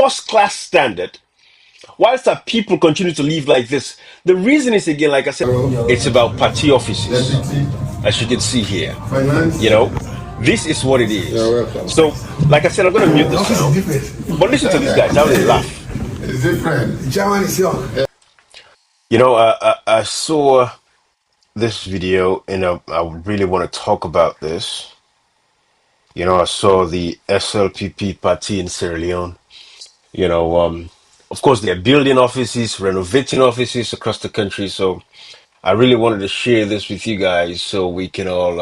first-class standard, whilst our people continue to live like this. The reason is, again, like I said, it's about party offices, as you can see here. You know, this is what it is. So, like I said, I'm going to mute this now. But listen to these guys, how they laugh. It's different. German is young. You know, I saw this video and I really want to talk about this. You know, I saw the SLPP party in Sierra Leone. You know, of course, they're building offices, renovating offices across the country. So I really wanted to share this with you guys so we can all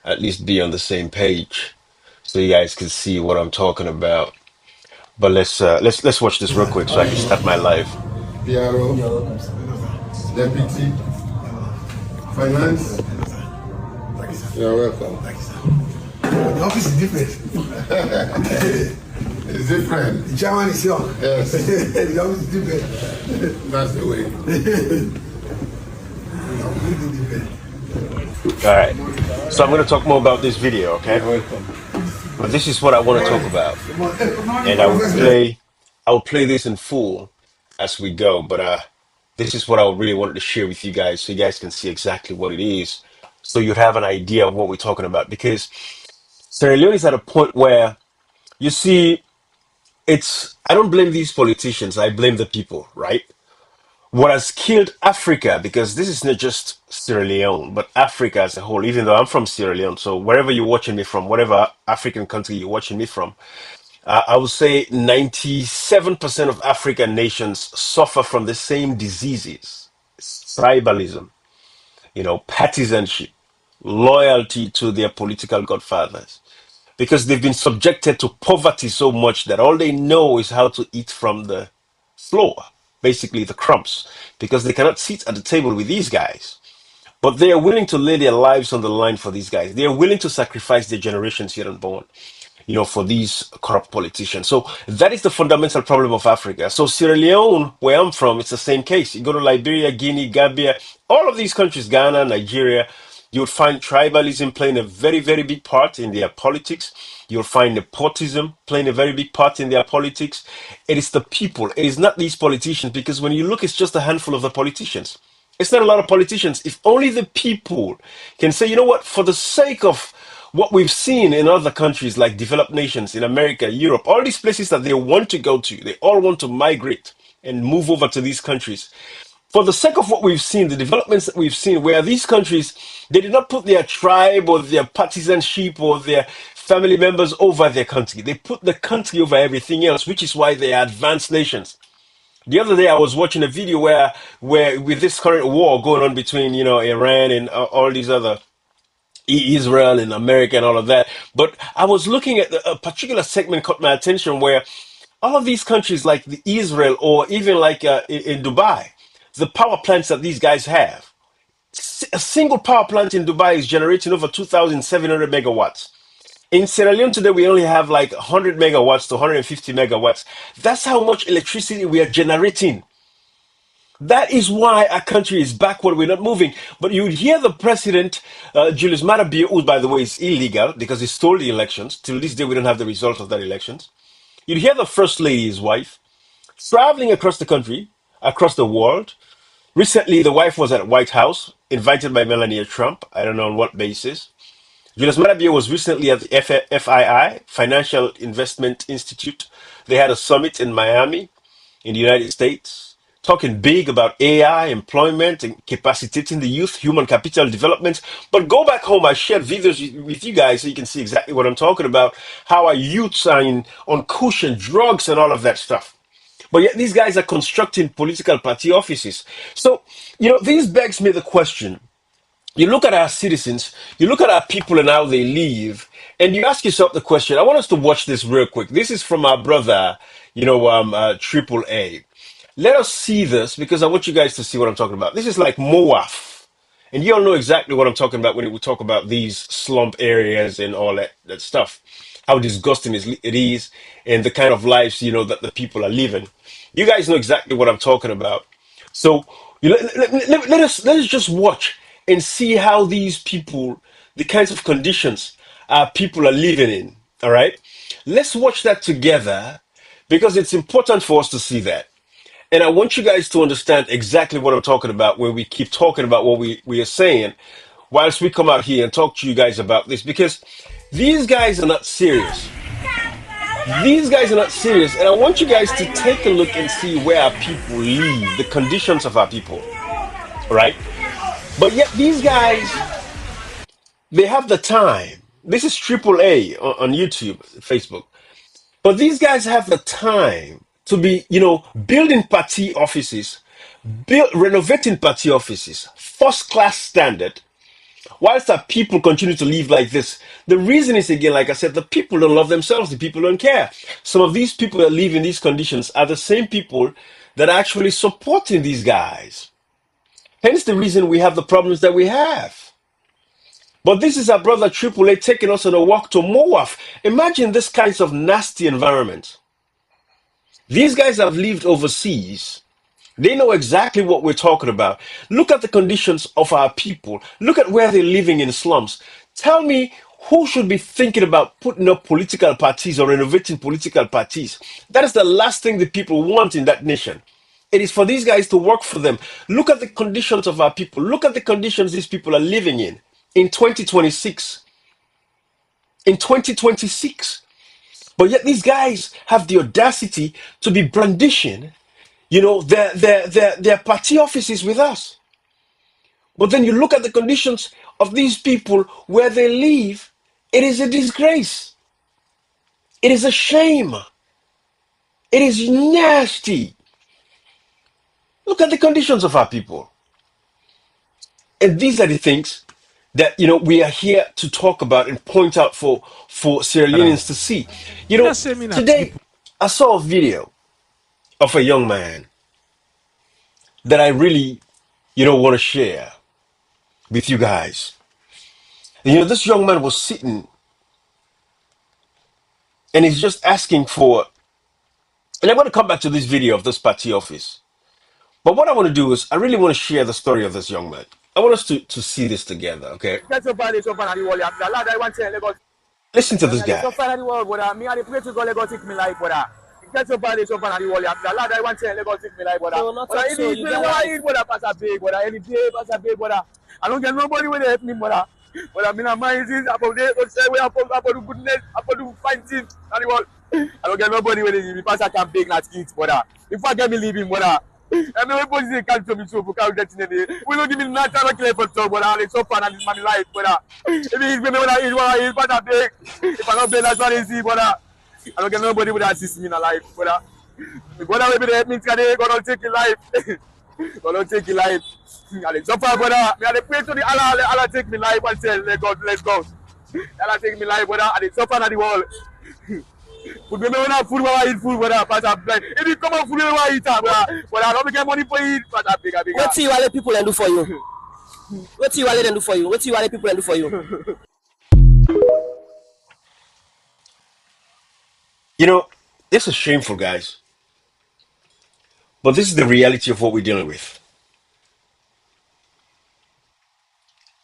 at least be on the same page, so you guys can see what I'm talking about. But let's watch this real quick so I can start my live. PRO, Deputy, Finance. You're welcome. The office is different. It's different. The German is young. Yes. The office is different. That's the way. Completely different. All right. So I'm going to talk more about this video, okay? You're welcome. But this is what I want to talk about, and I will play this in full as we go. But this is what I really wanted to share with you guys, so you guys can see exactly what it is, so you have an idea of what we're talking about. Because Sierra Leone is at a point where you see, I don't blame these politicians, I blame the people, right? What has killed Africa, because this is not just Sierra Leone, but Africa as a whole, even though I'm from Sierra Leone, so wherever you're watching me from, whatever African country you're watching me from, I would say 97% of African nations suffer from the same diseases: tribalism, you know, partisanship, loyalty to their political godfathers, because they've been subjected to poverty so much that all they know is how to eat from the floor, basically the crumbs, because they cannot sit at the table with these guys. But they are willing to lay their lives on the line for these guys. They are willing to sacrifice their generations yet unborn, you know, for these corrupt politicians. So that is the fundamental problem of Africa. So Sierra Leone, where I'm from, it's the same case. You go to Liberia, Guinea, Gambia, all of these countries, Ghana, Nigeria, you'll find tribalism playing a very, very big part in their politics. You'll find nepotism playing a very big part in their politics. It is the people. It is not these politicians, because when you look, it's just a handful of the politicians. It's not a lot of politicians. If only the people can say, you know what, for the sake of what we've seen in other countries like developed nations in America, Europe, all these places that they want to go to, they all want to migrate and move over to these countries. For the sake of what we've seen, the developments that we've seen, where these countries, they did not put their tribe or their partisanship or their family members over their country. They put the country over everything else, which is why they are advanced nations. The other day, I was watching a video where with this current war going on between, you know, Iran and all these other Israel and America and all of that. But I was looking at a particular segment caught my attention where all of these countries like the Israel or even like in Dubai, the power plants that these guys have, a single power plant in Dubai is generating over 2,700 megawatts. In Sierra Leone today, we only have like 100 megawatts to 150 megawatts. That's how much electricity we are generating. That is why our country is backward. We're not moving. But you hear the president, Julius Maada, who, by the way, is illegal because he stole the elections. Till this day, we don't have the result of that elections. You'd hear the first lady, his wife, traveling across the country, across the world. Recently, the wife was at White House, invited by Melania Trump. I don't know on what basis. Julius Maada was recently at the FII, Financial Investment Institute. They had a summit in Miami, in the United States, talking big about AI, employment, and capacitating the youth, human capital development. But go back home, I shared videos with you guys so you can see exactly what I'm talking about, how our youths are on cushion, drugs, and all of that stuff. But yet these guys are constructing political party offices. So, you know, this begs me the question. You look at our citizens, you look at our people and how they live, and you ask yourself the question. I want us to watch this real quick. This is from our brother, you know, Triple A. Let us see this because I want you guys to see what I'm talking about. This is like Moaf. And you all know exactly what I'm talking about when we talk about these slump areas and all that stuff. How disgusting it is and the kind of lives, you know, that the people are living. You guys know exactly what I'm talking about. So you know, let us just watch and see how these people, the kinds of conditions people are living in. All right, let's watch that together because it's important for us to see that. And I want you guys to understand exactly what I'm talking about when we keep talking about what we are saying, whilst we come out here and talk to you guys about this, because these guys are not serious. These guys are not serious. And I want you guys to take a look and see where our people live, the conditions of our people, right? But yet these guys, they have the time. This is triple A on YouTube, Facebook. But these guys have the time to be, building party offices, renovating party offices, first class standard, whilst our people continue to live like this. The reason is, again, like I said, the people don't love themselves, the people don't care. Some of these people that live in these conditions are the same people that are actually supporting these guys. Hence the reason we have the problems that we have. But this is our brother Triple A taking us on a walk to Moaf. Imagine this kinds of nasty environment. These guys have lived overseas. They know exactly what we're talking about. Look at the conditions of our people. Look at where they're living in slums. Tell me who should be thinking about putting up political parties or renovating political parties. That is the last thing the people want in that nation. It is for these guys to work for them. Look at the conditions of our people. Look at the conditions these people are living in 2026. In 2026. But yet these guys have the audacity to be brandishing, their party offices with us. But then you look at the conditions of these people where they live, it is a disgrace. It is a shame. It is nasty. Look at the conditions of our people. And these are the things that we are here to talk about and point out for Sierra Leoneans to see. Today I saw a video of a young man that I really, want to share with you guys. And, this young man was sitting and he's just asking for, and I'm going to come back to this video of this party office. But what I want to do is I really want to share the story of this young man. I want us to see this together, okay? Listen to this guy. I don't get nobody with help me, brother. But I mean, I'm about it. Say we about do goodness, about do fine things. I don't get nobody with it because I can bake like kids, brother. If I get me leaving, brother. I mean, what position can't tell me so because we don't give me not time to play for so, brother. It's so fun and it's my life, brother. If he's going to but I beg. If I don't pay, that's what I see, brother. I don't get nobody with assist me in a life, brother. Brother, will be there, means God don't take your life. God don't take your life. And it's so far, brother. I pray to the Allah take me life and say, let God, let's go. Allah take me life, brother. And it's so far at the wall. Put me on food while I eat food, brother. Pass up blind. If you come on food while I eat, brother. But I don't get money for it. Pass up bigger. What do you want people to do for you? What do you want them to do for you? What do you want people to do for you? This is shameful, guys. But this is the reality of what we're dealing with.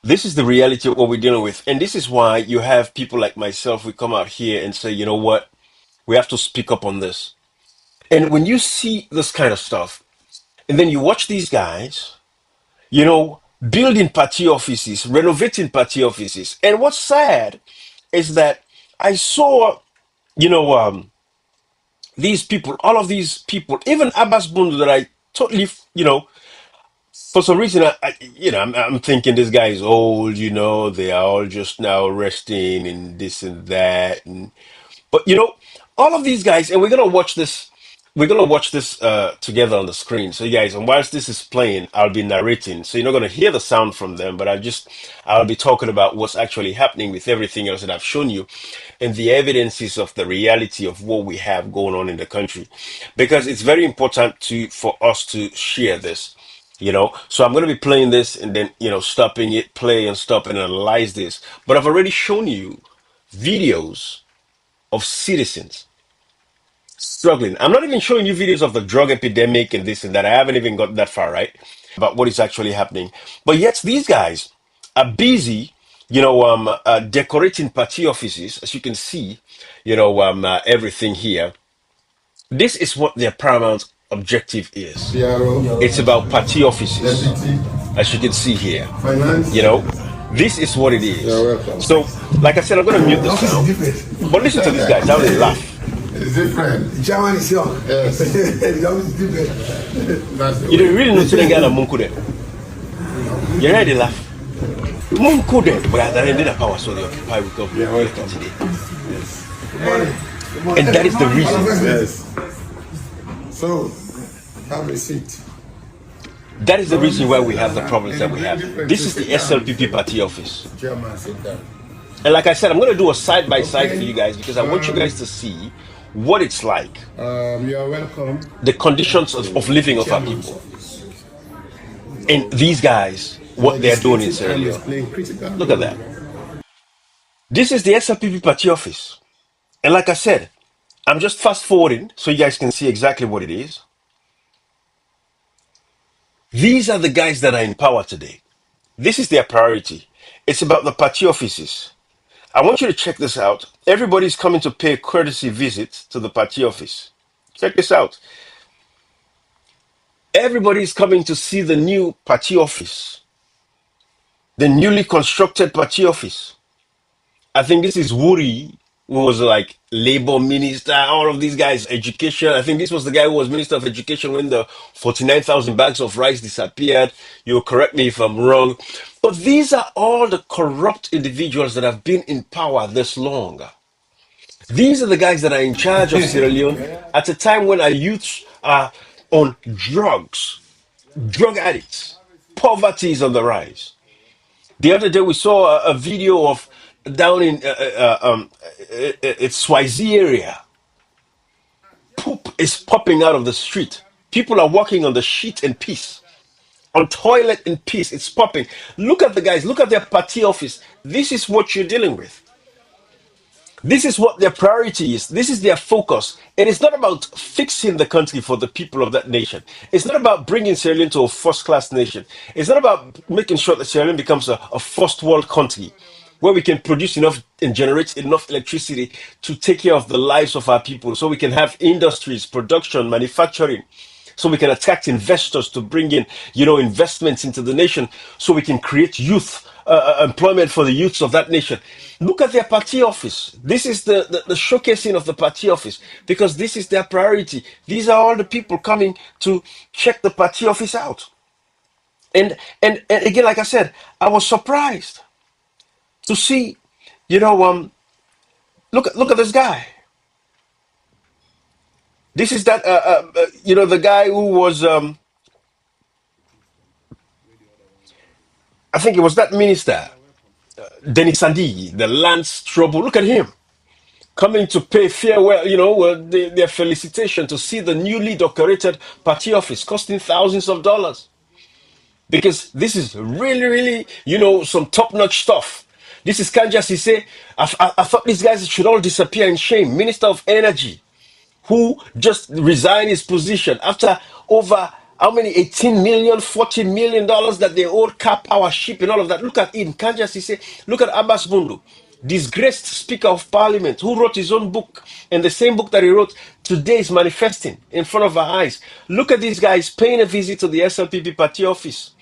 This is the reality of what we're dealing with. And this is why you have people like myself, we come out here and say, you know what? We have to speak up on this. And when you see this kind of stuff, and then you watch these guys, building party offices, renovating party offices. And what's sad is that I saw, these people, all of these people, even Abbas Bundu that I totally, for some reason, I'm thinking this guy is old, they are all just now resting and this and that. But, all of these guys, and we're going to watch this together on the screen. So, you guys, and whilst this is playing, I'll be narrating. So, you're not going to hear the sound from them, but I'll be talking about what's actually happening with everything else that I've shown you and the evidences of the reality of what we have going on in the country. Because it's very important for us to share this. So I'm going to be playing this and then, stopping it, play and stop and analyze this. But I've already shown you videos of citizens struggling. I'm not even showing you videos of the drug epidemic and this and that. I haven't even got that far, right? About what is actually happening. But yet these guys are busy, decorating party offices, as you can see, everything here. This is what their paramount objective is. PRO, It's about party offices, deputy, as you can see here. finance. You know, this is what it You're is. welcome. So, like I said, I'm going to mute The the office is sound. different. But listen to these guys, how they laugh. It's different. The chairman is young. Yes. The office is different. That's the You way. don't really know to Ghana Munku them. You heard they laugh. Munku them, but they didn't power, so they occupy with government today. And that is the reason. Yes. So, have a seat. That is the reason why we have the problems that we have. This is the SLPP party office. Chairman, sit down. And like I said, I'm going to do a side by side for you guys because I want you guys to see what it's like, You are welcome. the conditions of living of our people. And these guys, what they're doing in Sierra Leone. Look at that. This is the SLPP party office. And like I said, I'm just fast forwarding so you guys can see exactly what it is. These are the guys that are in power today. This is their priority. It's about the party offices. I want you to check this out. Everybody's coming to pay a courtesy visit to the party office. Check this out. Everybody's coming to see the new party office, the newly constructed party office. I think this is Wuri, who was like labor minister, all of these guys, education. I think this was the guy who was minister of education when the 49,000 bags of rice disappeared. You'll correct me if I'm wrong. But these are all the corrupt individuals that have been in power this long. These are the guys that are in charge of Sierra Leone at a time when our youths are on drugs, drug addicts. Poverty is on the rise. The other day we saw a video of down in it's Swazi area. Poop is popping out of the street. People are walking on the sheet in peace, on toilet in peace. It's popping. Look at the guys. Look at their party office. This is what you're dealing with. This is what their priority is. This is their focus. It is not about fixing the country for the people of that nation. It's not about bringing Sierra Leone to a first-class nation. It's not about making sure that Sierra Leone becomes a first-world country where we can produce enough and generate enough electricity to take care of the lives of our people so we can have industries, production, manufacturing, so we can attract investors to bring in, investments into the nation, so we can create youth employment for the youths of that nation. Look at their party office. This is the showcasing of the party office because this is their priority. These are all the people coming to check the party office out. And again, like I said, I was surprised to see, look at this guy. This is that the guy who was I think it was that minister, Denis Sandi, the Lance Trouble. Look at him coming to pay farewell, their felicitation to see the newly decorated party office costing thousands of dollars. Because this is really, really, some top-notch stuff. This is Kanja Sise. I thought these guys should all disappear in shame. Minister of Energy, who just resigned his position after over how many 18 million, 14 million dollars that they owed Cap Power Ship and all of that. Look at him, Kanja Sise. Look at Abbas Bundu, disgraced Speaker of Parliament, who wrote his own book, and the same book that he wrote today is manifesting in front of our eyes. Look at these guys paying a visit to the SLPP party office.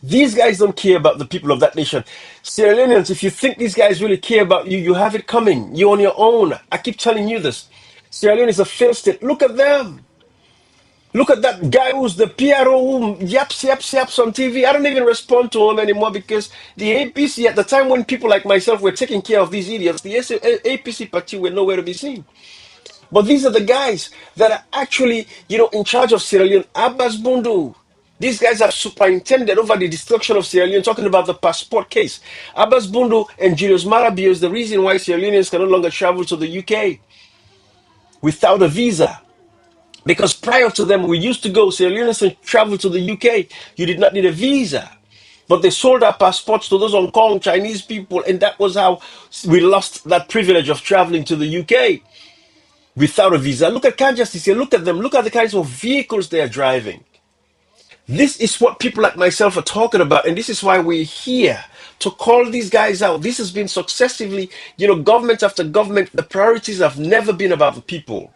These guys don't care about the people of that nation. Sierra Leoneans, if you think these guys really care about you, you have it coming. You're on your own. I keep telling you this. Sierra Leone is a failed state. Look at them. Look at that guy who's the PRO who yaps on TV. I don't even respond to him anymore because the APC, at the time when people like myself were taking care of these idiots, the APC party were nowhere to be seen. But these are the guys that are actually, in charge of Sierra Leone. Abbas Bundu. These guys are superintended over the destruction of Sierra Leone, talking about the passport case. Abbas Bundu and Julius Marabio is the reason why Sierra Leoneans can no longer travel to the UK without a visa. Because prior to them, we used to go, Sierra Leoneans and travel to the UK. You did not need a visa. But they sold our passports to those Hong Kong Chinese people, and that was how we lost that privilege of traveling to the UK without a visa. Look at Kanjas, look at them, look at the kinds of vehicles they are driving. This is what people like myself are talking about, and this is why we're here to call these guys out. This has been successively, government after government. The priorities have never been about the people.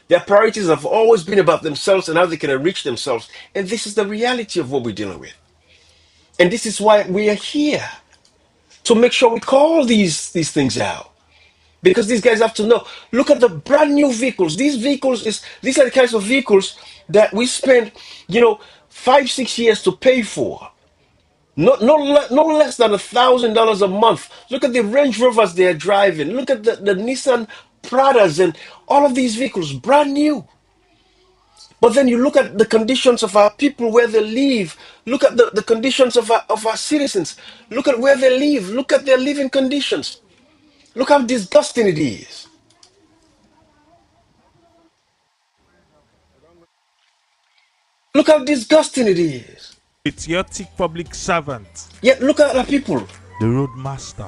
Their priorities have always been about themselves and how they can enrich themselves. And this is the reality of what we're dealing with. And this is why we are here, to make sure we call these things out. Because these guys have to know. Look at the brand new vehicles. These are the kinds of vehicles that we spend, 5, 6 years to pay for. No less than $1,000 a month. Look at the Range Rovers they are driving. Look at the Nissan Pradas and all of these vehicles, brand new. But then you look at the conditions of our people, where they live. Look at the conditions of our citizens. Look at where they live. Look at their living conditions. Look how disgusting it is. Look how disgusting it is. Patriotic public servant, Yet look at our people. the roadmaster.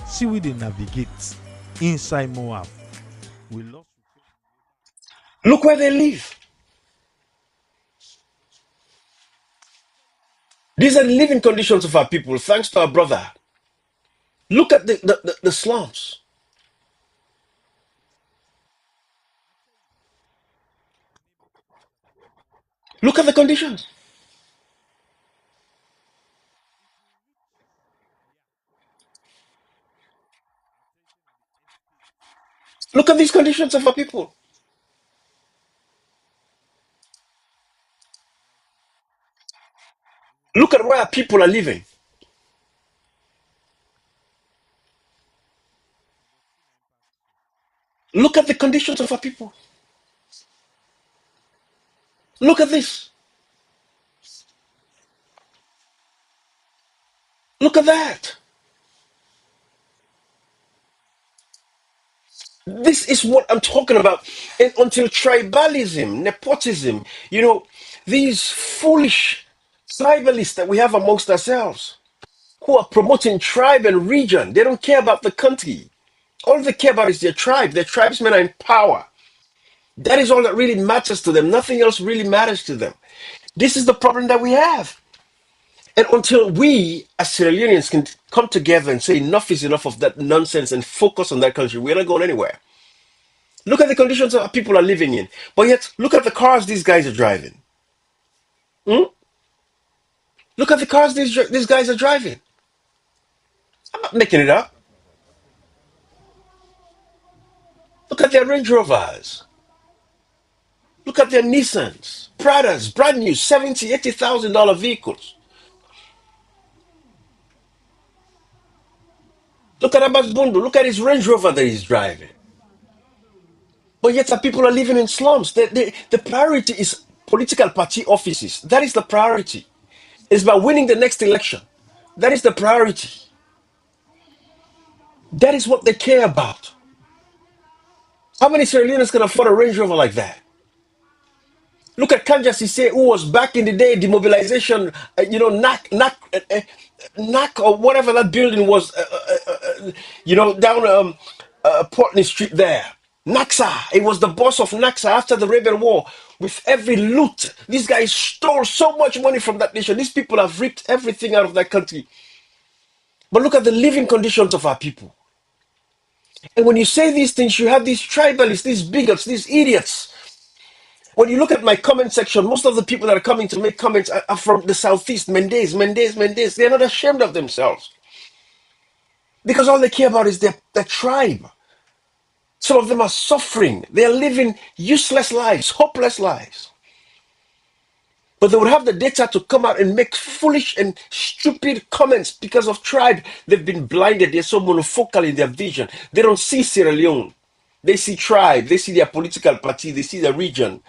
See where they navigate inside Moab. We lost. Look where they live. These are the living conditions of our people, thanks to our brother. Look at the slums. Look at the conditions. Look at these conditions of our people. Look at where our people are living. Look at the conditions of our people. Look at this. Look at that. This is what I'm talking about. And until tribalism, nepotism, these foolish tribalists that we have amongst ourselves, who are promoting tribe and region, they don't care about the country. All they care about is their tribe. Their tribesmen are in power. That is all that really matters to them. Nothing else really matters to them. This is the problem that we have. And until we, as Sierra Leoneans, can come together and say enough is enough of that nonsense and focus on that country, we're not going anywhere. Look at the conditions that people are living in. But yet, look at the cars these guys are driving. Hmm? Look at the cars these guys are driving. I'm not making it up. Look at their Range Rovers. Look at their Nissans, Pradas, brand new, $70,000, $80,000 vehicles. Look at Abbas Bundu. Look at his Range Rover that he's driving. But yet the people are living in slums. The priority is political party offices. That is the priority. It's about winning the next election. That is the priority. That is what they care about. How many Sierra Leoneans can afford a Range Rover like that? Look at Kanja Sise, who was back in the day, demobilization, NAC or whatever that building was, down Portney Street there. Naxa, it was the boss of Naxa after the Rebel War. With every loot, these guys stole so much money from that nation. These people have ripped everything out of that country. But look at the living conditions of our people. And when you say these things, you have these tribalists, these bigots, these idiots. When you look at my comment section, most of the people that are coming to make comments are from the southeast. Mendez. They're not ashamed of themselves. Because all they care about is their tribe. Some of them are suffering. They are living useless lives, hopeless lives. But they would have the data to come out and make foolish and stupid comments because of tribe. They've been blinded. They're so monofocal in their vision. They don't see Sierra Leone. They see tribe. They see their political party. They see their region.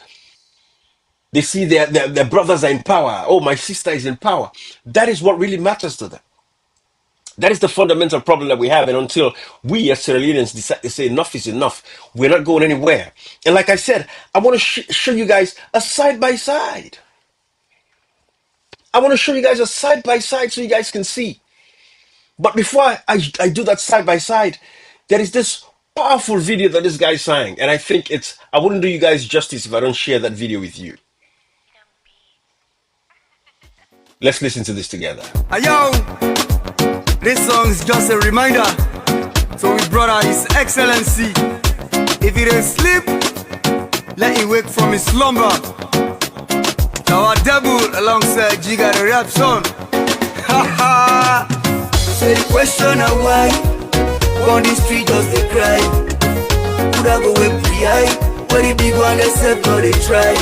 They see their brothers are in power. Oh, my sister is in power. That is what really matters to them. That is the fundamental problem that we have. And until we as Sierra Leoneans decide to say enough is enough, we're not going anywhere. And like I said, I want to show you guys a side by side. I want to show you guys a side by side so you guys can see. But before I do that side by side, there is this powerful video that this guy sang. And I think I wouldn't do you guys justice if I don't share that video with you. Let's listen to this together. Yo, this song is just a reminder. So we brought out His Excellency. If you didn't sleep, let him wake from his slumber. Now our devil alongside Giga the rap son. Ha Say the question of why on the street just they cry. Could I go with PI? But the big one they said no they try.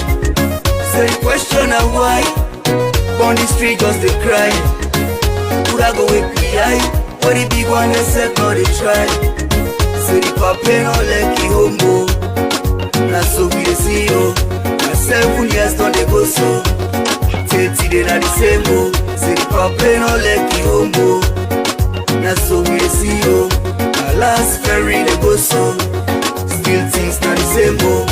Say the question of why on the street just they cry. Could I go with PI? But the big one they said no they try. Say the papa no like you homo. Na so we see you. Na 7 years don't they go so. 30 they not the same mo. Say the papa no like you homo. Na so we see you. Na last ferry they go so. Still things not the same mo.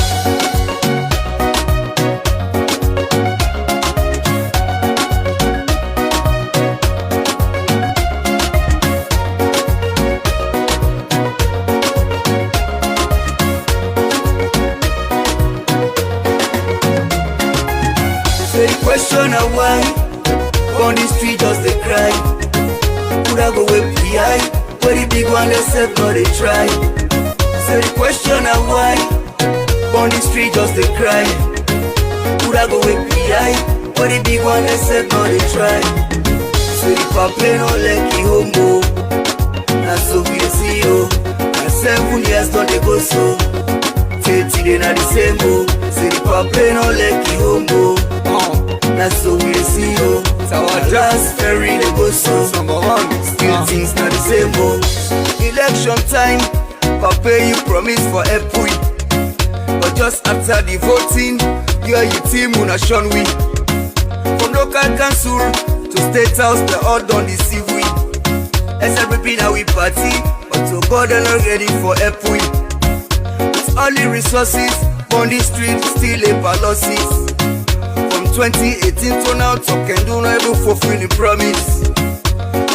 Question of why on the street just they cry. Could I go with PI? But the big one they said no they try. Say the question of why on the street just they cry. Could I go with PI? But the big one they said no they try. Say the papa no like you homo. Na so we see you. Na 7 years don't they go so. 30 they not the same mo. Say the papa no like you homo. Na so we see you. Our last ferry they go so. Number one, still things not the same mo. Election time, Papa you promise for April. But just after the voting, you and your team una shun we. From local council to state house, they all done deceive we. SLP now we party, but to God they're not ready for April. With all the resources on the street, still a policies. 2018 to now talk and do not even fulfill the promise.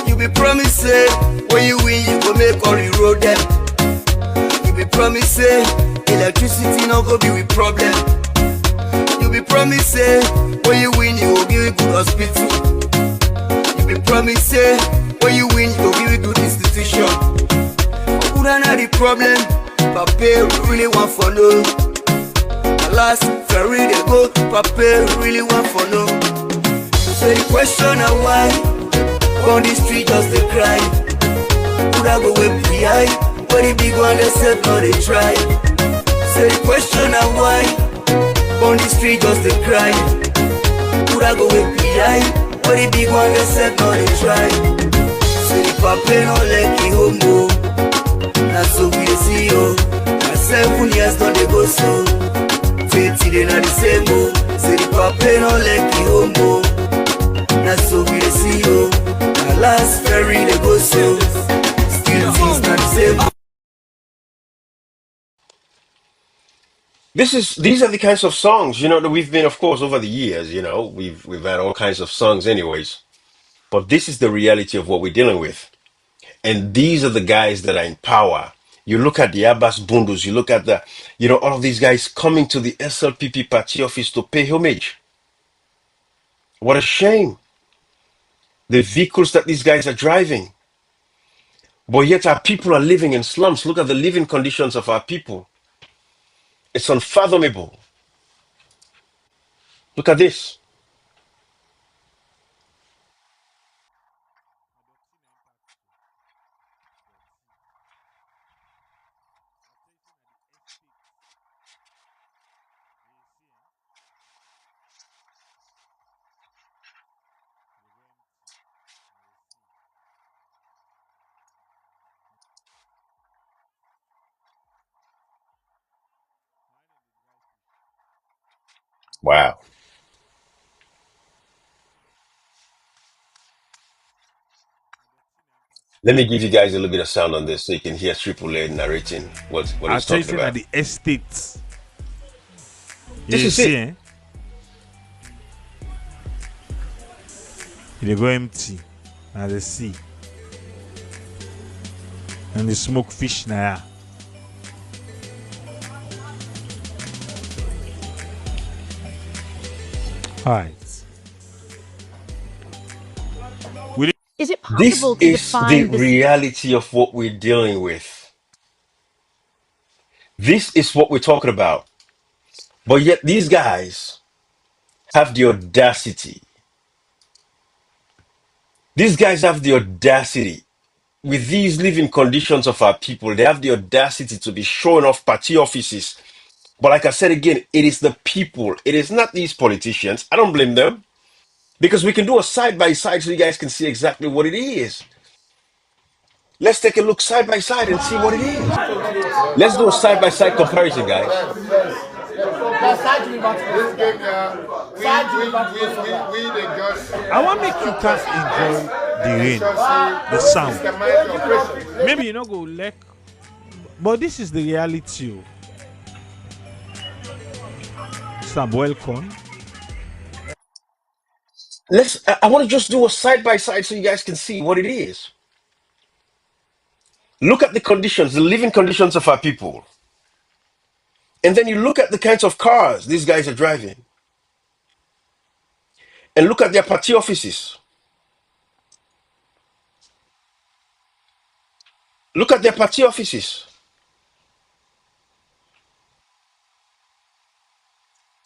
You be promise say when you win you go make all the road them. You be promise say electricity not go be with problem. You be promise say when you win you go give a good hospital. You be promise say when you win you go give a good institution. But who don't have the problem? Papa really want for no. Last ferry they go, Papa really want for no. So the question of why on the street just they cry. Could I go with PI? But the big one they said no they try. So the question of why on the street just they cry. Could I go with PI? But the big one they said no they try. So the Papa no like you homo. Na so we see you. Na 7 years don't they go so. 30 they not the same mo. Say the papa no like you homo. Na so we see you. Na last ferry they go so. Still things not the same mo. These are the kinds of songs, that we've been, of course, over the years, we've had all kinds of songs anyways. But this is the reality of what we're dealing with. And these are the guys that are in power. You look at the Abbas Bundus, you look at all of these guys coming to the SLPP party office to pay homage. What a shame. The vehicles that these guys are driving. But yet our people are living in slums. Look at the living conditions of our people. It's unfathomable. Look at this. Wow. Let me give you guys a little bit of sound on this so you can hear Triple A narrating what I he's tell you talking at about. the estates. This You is see, it. They go empty at the sea. And they smoke fish now. Alright. Is it This possible to is the define this? reality of what we're dealing with. This is what we're talking about. But yet these guys have the audacity. These guys have the audacity with these living conditions of our people. They have the audacity to be showing off party offices. But like I said again, it is the people. It is not these politicians. I don't blame them because we can do a side by side so you guys can see exactly what it is. Let's take a look side by side and see what it is. Let's do a side by side comparison, guys. I want make you can enjoy the rain, the sound. Maybe you know go like, but this is the reality. Oh. Mr. Welcome. I want to just do a side by side so you guys can see what it is. Look at the conditions, the living conditions of our people. And then you look at the kinds of cars these guys are driving. And look at their party offices. Look at their party offices.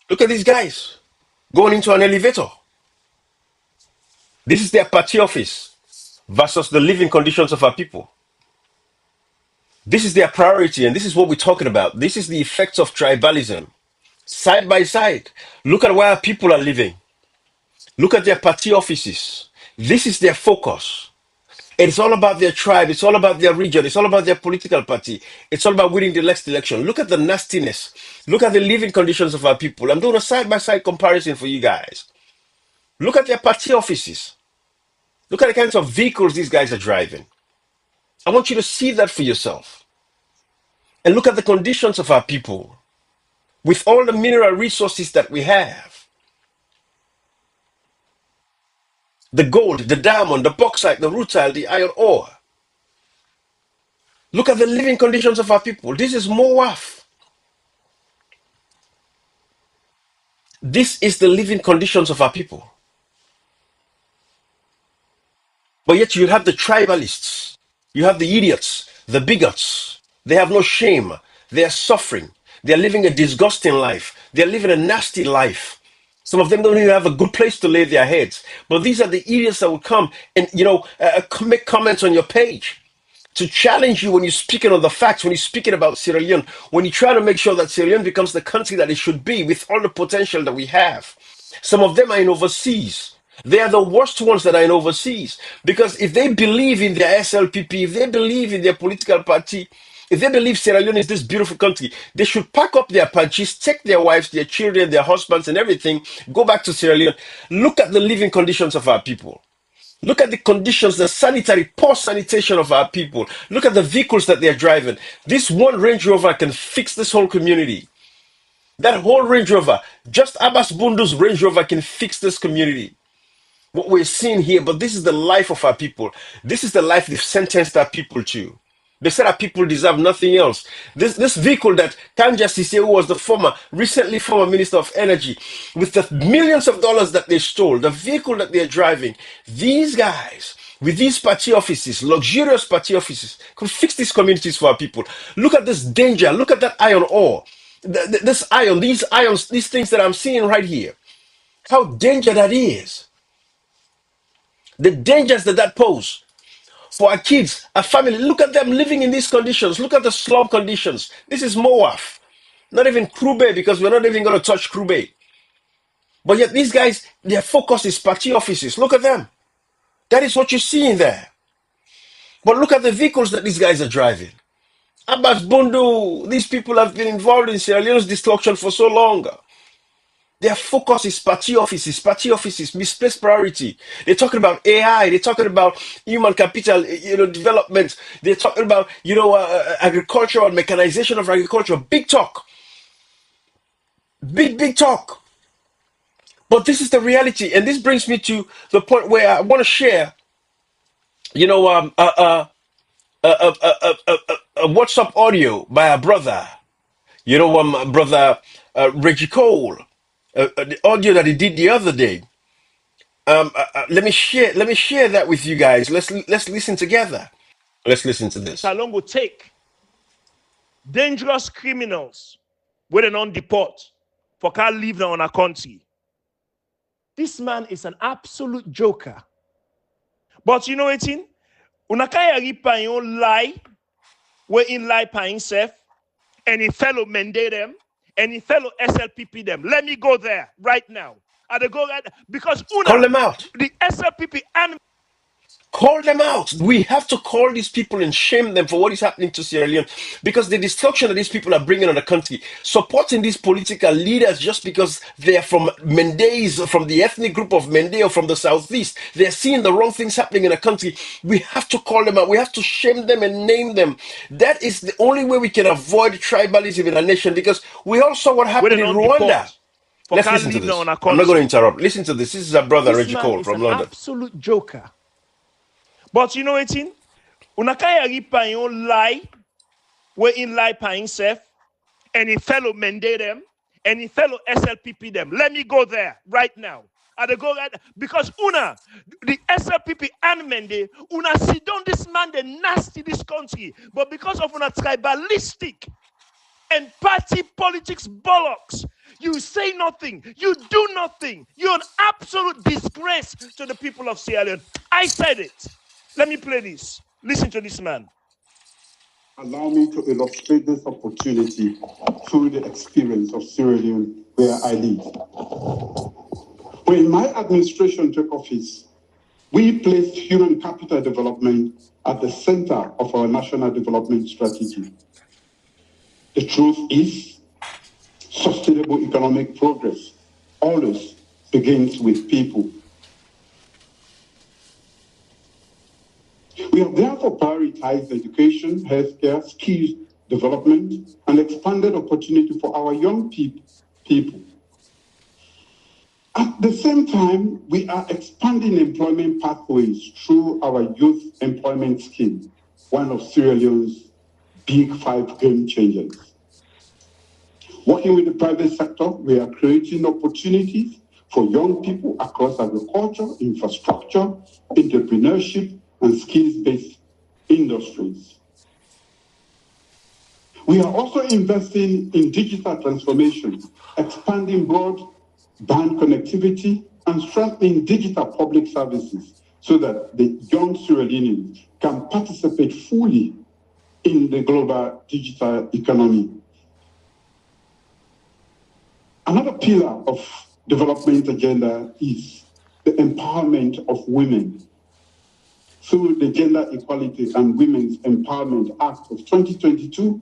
Look at these guys going into an elevator. This is their party office versus the living conditions of our people. This is their priority, and this is what we're talking about. This is the effects of tribalism. Side by side, look at where our people are living. Look at their party offices. This is their focus. It's all about their tribe. It's all about their region. It's all about their political party. It's all about winning the next election. Look at the nastiness. Look at the living conditions of our people. I'm doing a side-by-side comparison for you guys. Look at their party offices. Look at the kinds of vehicles these guys are driving. I want you to see that for yourself. And look at the conditions of our people. With all the mineral resources that we have. The gold, the diamond, the bauxite, the rutile, the iron ore. Look at the living conditions of our people. This is Moaf. This is the living conditions of our people. But yet you have the tribalists. You have the idiots, the bigots. They have no shame. They are suffering. They are living a disgusting life. They are living a nasty life. Some of them don't even have a good place to lay their heads. But these are the idiots that will come and, make comments on your page to challenge you when you're speaking on the facts, when you're speaking about Sierra Leone, when you try to make sure that Sierra Leone becomes the country that it should be with all the potential that we have. Some of them are in overseas. They are the worst ones that are in overseas because if they believe in their SLPP, if they believe in their political party, if they believe Sierra Leone is this beautiful country, they should pack up their punches, take their wives, their children, their husbands, and everything, go back to Sierra Leone. Look at the living conditions of our people. Look at the conditions, the sanitary, poor sanitation of our people. Look at the vehicles that they're driving. This one Range Rover can fix this whole community. That whole Range Rover, just Abbas Bundu's Range Rover can fix this community. What we're seeing here, but this is the life of our people. This is the life they've sentenced our people to. They said our people deserve nothing else. This vehicle that Kanja Sise, who was the recently former Minister of Energy, with the millions of dollars that they stole, the vehicle that they're driving, these guys, with these party offices, luxurious party offices, could fix these communities for our people. Look at this danger. Look at that iron ore. This iron, these ions, these things that I'm seeing right here. How dangerous that is. The dangers that pose for our kids, our family. Look at them living in these conditions. Look at the slum conditions. This is Moaf. Not even Krube, because we're not even going to touch Krube. But yet these guys, their focus is party offices. Look at them. That is what you see in there. But look at the vehicles that these guys are driving. Abbas Bundu, these people have been involved in Sierra Leone's destruction for so long. Their focus is party offices, misplaced priority. They're talking about AI. They're talking about human capital, development. They're talking about, agriculture and mechanization of agriculture. Big talk. Big talk. But this is the reality. And this brings me to the point where I want to share, a WhatsApp audio by a brother, brother Reggie Cole, the audio that he did the other day. Let me share that with you guys. Let's listen together. Let's listen to this. Salon will take dangerous criminals where they non deport for can't live on a country. This man is an absolute joker. But you know what? Unakaya ripa in own lie, where in lie by himself, and he fellow mende them, and he fellow SLPP them. Let me go there right now. And they go right because Call them out. the SLPP and Call them out. We have to call these people and shame them for what is happening to Sierra Leone, because the destruction that these people are bringing on the country, supporting these political leaders just because they're from Mendes, from the ethnic group of Mende or from the southeast, they're seeing the wrong things happening in the country. We have to call them out. We have to shame them and name them. That is the only way we can avoid tribalism in our nation, because we all saw what happened in Rwanda. Let's listen to this. I'm not going to interrupt. Listen to this. This is our brother Reggie Cole from London. Absolute joker. But you know what? Unakaya ripa in own lie, where in lie by himself, and he fellow mende them, and he fellow SLPP them. Let me go there right now. And they go right because the SLPP and Mende, sit down this man, the nasty this country, but because of tribalistic and party politics bollocks, you say nothing, you do nothing. You're an absolute disgrace to the people of Sierra Leone. I said it. Let me play this. Listen to this man. Allow me to illustrate this opportunity through the experience of Sierra Leone where I live. When my administration took office, we placed human capital development at the center of our national development strategy. The truth is, sustainable economic progress always begins with people. We have therefore prioritized education, healthcare, skills development, and expanded opportunity for our young people. At the same time, we are expanding employment pathways through our youth employment scheme, one of Sierra Leone's big 5 game changers. Working with the private sector, we are creating opportunities for young people across agriculture, infrastructure, entrepreneurship, and skills-based industries. We are also investing in digital transformation, expanding broadband connectivity, and strengthening digital public services so that the young Sierra Leoneans can participate fully in the global digital economy. Another pillar of development agenda is the empowerment of women. Through the Gender Equality and Women's Empowerment Act of 2022,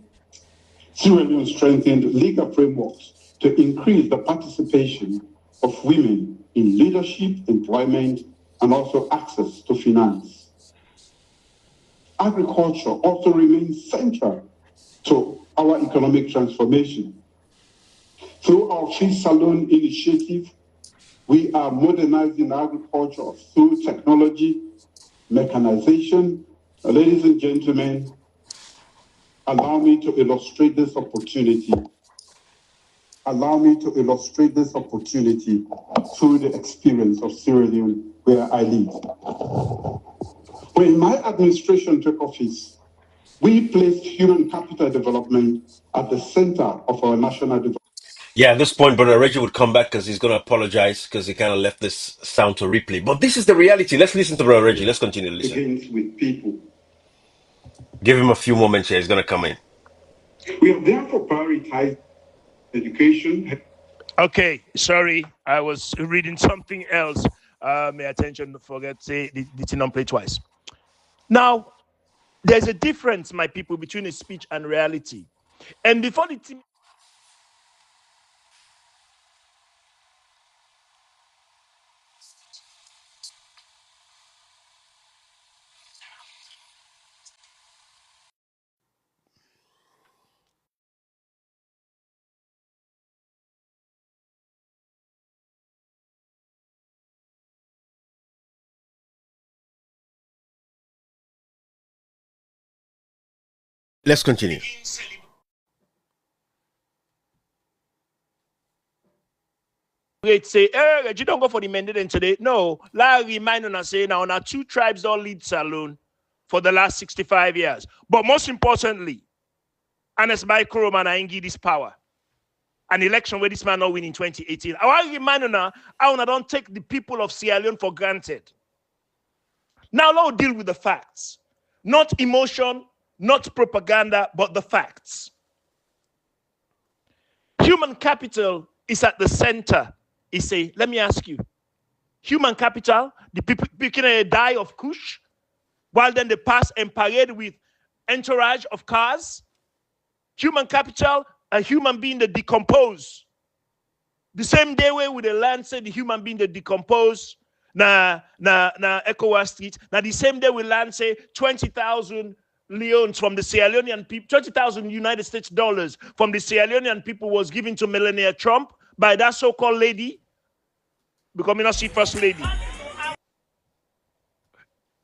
Sierra Leone strengthened legal frameworks to increase the participation of women in leadership, employment, and also access to finance. Agriculture also remains central to our economic transformation. Through our Free Salon initiative, we are modernizing agriculture through technology, mechanization. Ladies and gentlemen, allow me to illustrate this opportunity. Allow me to illustrate this opportunity through the experience of Sierra Leone where I live. When my administration took office, we placed human capital development at the center of our national development. Yeah, at this point, Brother Reggie would come back because he's going to apologize because he kind of left this sound to replay. But this is the reality. Let's listen to Brother Reggie. Let's continue to listen. Begins with people. Give him a few moments here. He's going to come in. We have therefore prioritized education. Okay, sorry. I was reading something else. My attention, forget, say, the thing on play twice. Now, there's a difference, my people, between a speech and reality. And before the team... Let's continue. Say, hey, you don't go for the Mendeden today. No, like remind us say now, 2 tribes don't lead Salone for the last 65 years. But most importantly, and as Michael Roman, I give this power. an election where this man not win in 2018. I want to remind you now, I don't take the people of Sierra Leone for granted. Now let's deal with the facts. Not emotion, not propaganda, but the facts. Human capital is at the center. Let me ask you, human capital, the people can die of kush, while then they pass and parade with entourage of cars. Human capital, a human being that decompose. The same day where with the land say the human being that decompose na ECOWAS street. Now the same day we land say 20,000 Leones from the Sierra Leonean people, 20,000 United States dollars from the Sierra Leonean people was given to Melania Trump by that so-called lady, becoming a first lady.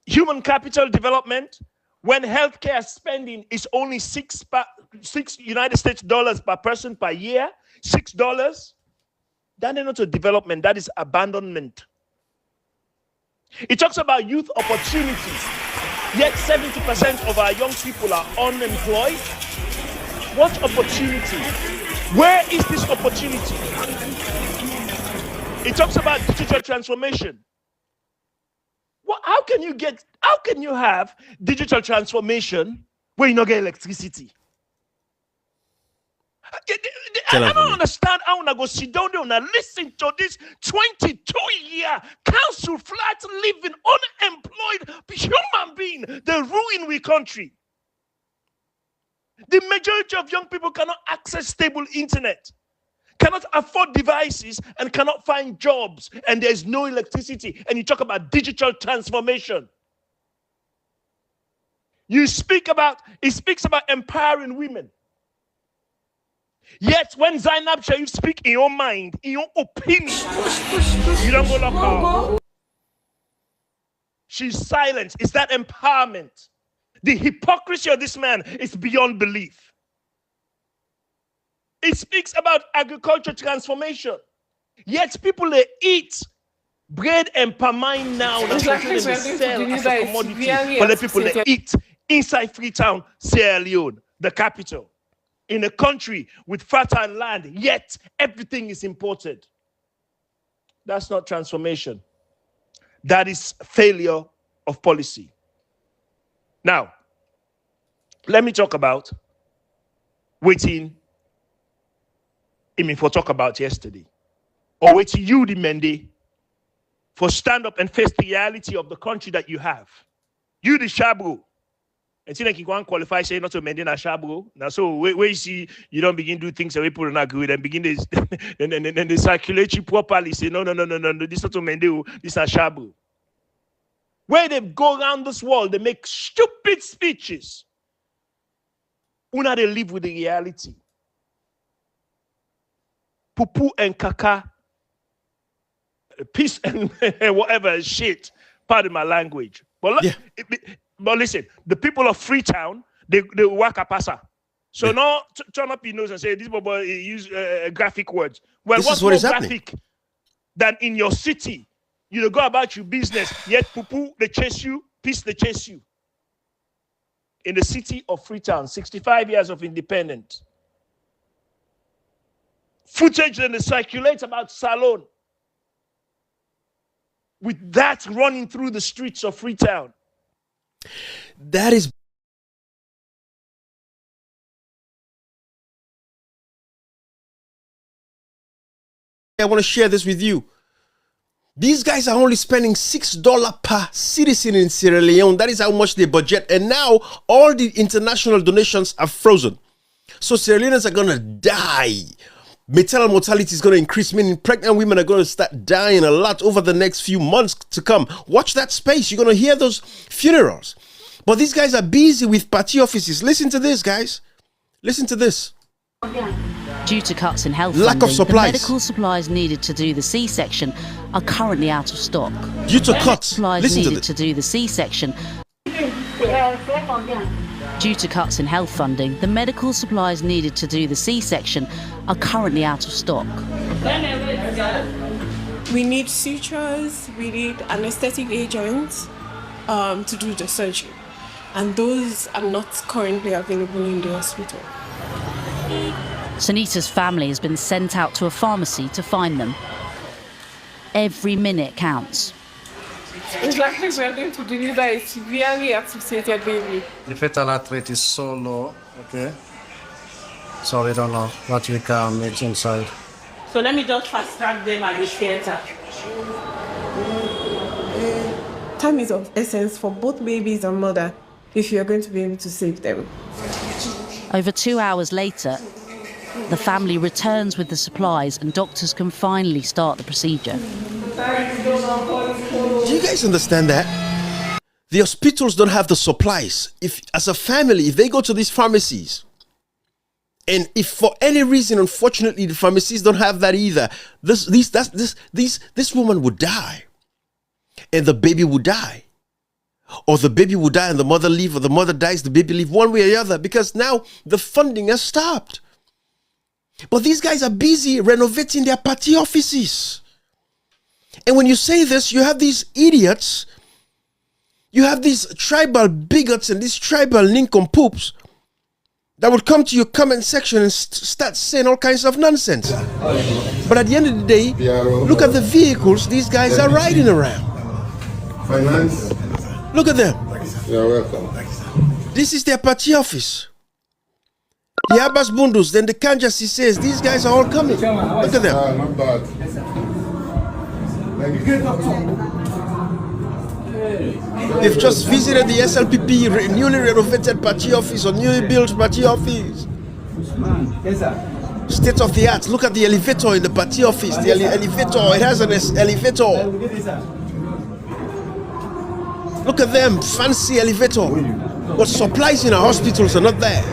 Human capital development, when healthcare spending is only $6 United States dollars per person per year, $6, that is not a development, that is abandonment. It talks about youth opportunities, yet 70% of our young people are unemployed. What opportunity? Where is this opportunity? It talks about digital transformation. Well, how can you have digital transformation when you don't get electricity? I don't understand how I go sit down there and listen to this 22-year council flat living unemployed human being, the ruin we country. The majority of young people cannot access stable internet, cannot afford devices, and cannot find jobs, and there's no electricity. And you talk about digital transformation. It speaks about empowering women. Yet when Zainab Sharif speak in your mind, in your opinion, you don't go lock her. She's silent. Is that empowerment? The hypocrisy of this man is beyond belief. It speaks about agriculture transformation. Yet people, they eat bread and palm wine now. That's what they sell as a commodity. But the people, they eat inside Freetown, Sierra Leone, the capital. In a country with fertile land, yet everything is imported. That's not transformation. That is failure of policy. Now, let me talk about waiting. For talk about yesterday. Or waiting you, the Mende, for stand up and face the reality of the country that you have. You, the Shabro. And see, like you can't qualify, say not to maintain a shabro. Now, so where you see you don't begin to do things that we put on agree, then begin this, and then they circulate you properly. Say no, this is not to maintain. This is a shabro. Where they go around this world, they make stupid speeches. Una they live with the reality. Pupu and kaka, peace and whatever shit. Pardon my language, but yeah. But listen, the people of Freetown, they work a passa. So now turn up your nose and say, this boy use graphic words. Well, what's more graphic than in your city? You go about your business, yet pupu, they chase you, peace, they chase you. In the city of Freetown, 65 years of independence. Footage that they circulate about Salone. With that running through the streets of Freetown. That is I want to share this with you. These guys are only spending $6 per citizen in Sierra Leone. That is how much they budget. And now all the international donations are frozen. So Sierra Leoneans are going to die. Maternal mortality is going to increase, meaning pregnant women are going to start dying a lot over the next few months to come. Watch that space. You're going to hear those funerals. But these guys are busy with party offices. Listen to this, guys. Listen to this. Due to cuts in health lack funding, of supplies. The medical supplies needed to do the C-section are currently out of stock. Due to cuts, supplies listen needed to do the C-section. Due to cuts in health funding, the medical supplies needed to do the C-section are currently out of stock. We need sutures, we need anesthetic agents to do the surgery. And those are not currently available in the hospital. Sunita's family has been sent out to a pharmacy to find them. Every minute counts. It's like we are going to deliver a severely asphyxiated baby. The fetal heart rate is so low, okay? So we don't know what we can make inside. So let me just fast track them at the theater. Time is of essence for both babies and mother if you are going to be able to save them. Over 2 hours later, the family returns with the supplies and doctors can finally start the procedure. Do you guys understand that? The hospitals don't have the supplies. If, as a family, if they go to these pharmacies, and if for any reason, unfortunately, the pharmacies don't have that either, this woman would die, and the baby would die, or the baby would die and the mother leave, or the mother dies, the baby leave, one way or the other, because now the funding has stopped. But these guys are busy renovating their party offices. And when you say this, you have these idiots, you have these tribal bigots and these tribal nincompoops that would come to your comment section and start saying all kinds of nonsense. But at the end of the day, look at the vehicles these guys are riding around. Finance. Look at them. You're welcome. This is their party office. The Abbas Bundus, then the Kanjasi says, these guys are all coming. Look at them. Not bad. They've just visited the SLPP newly renovated party office or newly built party office. State of the art. Look at the elevator in the party office. The elevator, it has an elevator. Look at them, fancy elevator. But supplies in our hospitals are not there.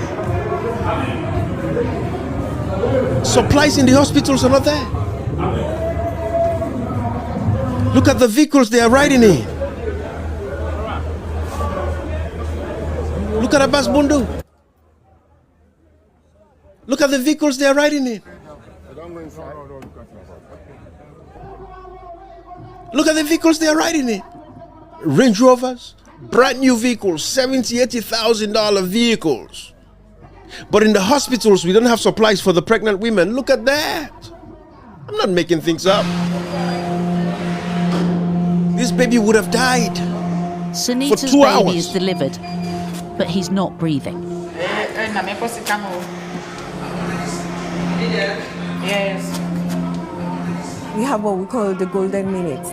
Supplies in the hospitals are not there. Look at the vehicles they are riding in. Look at Abbas Bundu. Look at the vehicles they are riding in. Look at the vehicles they are riding in. Range Rovers, brand new vehicles, $70,000, $80,000 vehicles. But in the hospitals, we don't have supplies for the pregnant women. Look at that. I'm not making things up. This baby would have died Sunita's for 2 baby hours. is delivered, but he's not breathing. Yes. We have what we call the golden minute.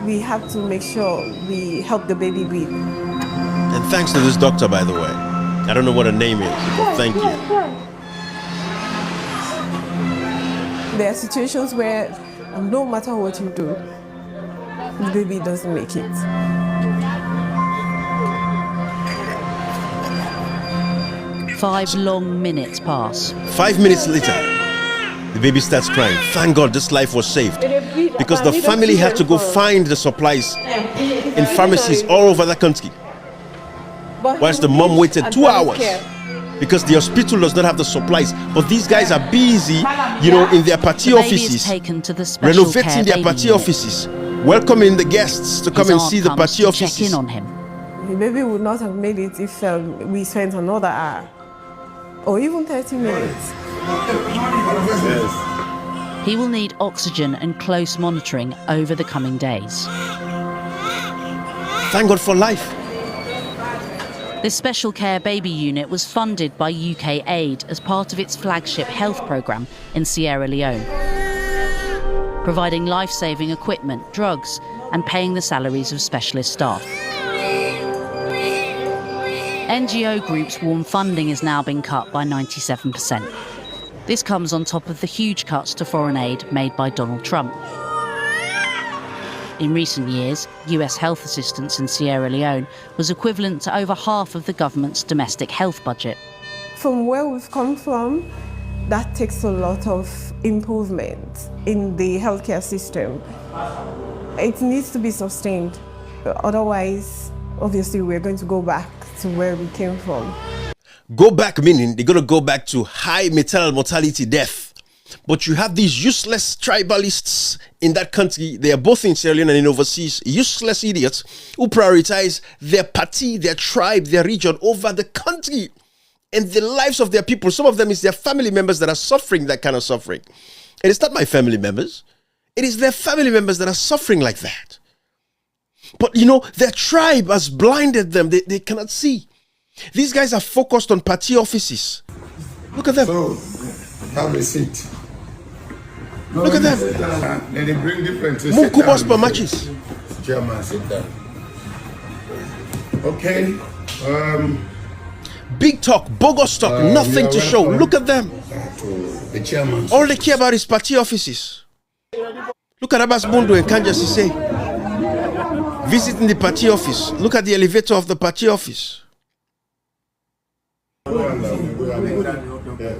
We have to make sure we help the baby breathe. And thanks to this doctor, by the way. I don't know what her name is, but thank you. There are situations where no matter what you do, the baby doesn't make it. Five long minutes pass. 5 minutes later, the baby starts crying. Thank God this life was saved. Because the family had to go find the supplies in pharmacies all over the country. Whilst the mom waited 2 hours because the hospital does not have the supplies. But these guys are busy, in their party The baby offices, is taken to the special renovating care their baby party unit. offices, welcoming the guests to come His and aunt see the comes party to offices. check in on him. The baby would not have made it if we spent another hour or even 30 minutes. He will need oxygen and close monitoring over the coming days. Thank God for life. This special care baby unit was funded by UK Aid as part of its flagship health programme in Sierra Leone, providing life-saving equipment, drugs, and paying the salaries of specialist staff. NGO groups warn funding has now been cut by 97%. This comes on top of the huge cuts to foreign aid made by Donald Trump. In recent years, US health assistance in Sierra Leone was equivalent to over half of the government's domestic health budget. From where we've come from, that takes a lot of improvement in the healthcare system. It needs to be sustained. Otherwise, obviously, we're going to go back to where we came from. Go back meaning they're going to go back to high maternal mortality death. But you have these useless tribalists in that country. They are both in Sierra Leone and in overseas. Useless idiots who prioritize their party, their tribe, their region over the country. and the lives of their people. Some of them is their family members that are suffering that kind of suffering. And it's not my family members. It is their family members that are suffering like that. But you know, their tribe has blinded them. They cannot see. These guys are focused on party offices. Look at them. So, have a seat. Look at them. Then they bring different. Mukubos per matches. Chairman, sit down. Okay. Big talk, bogus talk, nothing to show. Look at them. The chairman. All they care about is party offices. Look at Abbas Bundu and Kanja Sise visiting the party office. Look at the elevator of the party office.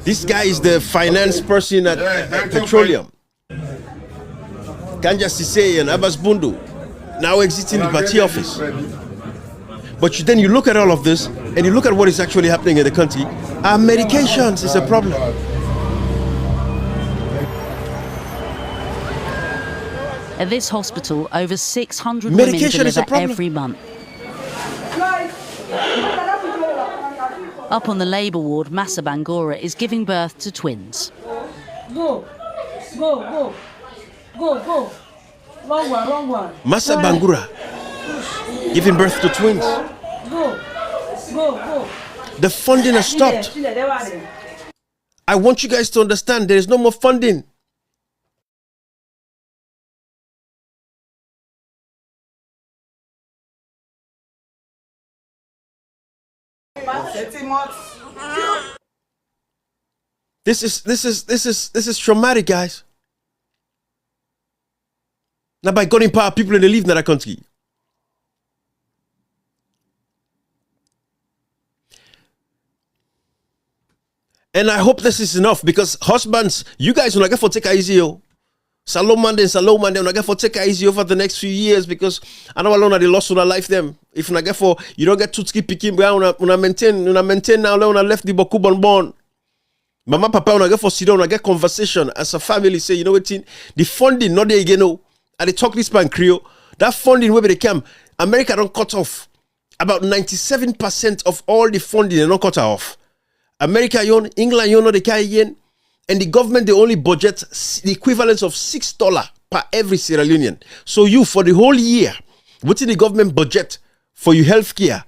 This guy is the finance person at Petroleum. Kanja Sise and Abbas Bundu now exiting the party office. But then you look at all of this and you look at what is actually happening in the country. Our medications is a problem. At this hospital, over 600 Medication women is a deliver problem. every month. Up on the labour ward, Massa Bangura is giving birth to twins. Go, go, go, go, go. Wrong one. Massa Bangura giving birth to twins. Go, go, go. The funding has stopped. I want you guys to understand there is no more funding. This is traumatic, guys. Now by God in power, people in the live in that country. And I hope this is enough because husbands, you guys will not get for take it easy. Salomon, will not get for take it easy over the next few years because I know alone they lost on life them. If you not get for, you don't get to keep picking brown, una maintain now, una left the boku born. Mama, papa, una get for sit down, una get conversation as a family. Say, you know what? The funding not there again. No, and they talk this pan Creole. That funding where they come, America don't cut off about 97% of all the funding. They don't cut off. America, England, they carry again, and the government they only budget the equivalent of $6 per every Sierra Leonean. So you for the whole year, what's in the government budget for your healthcare?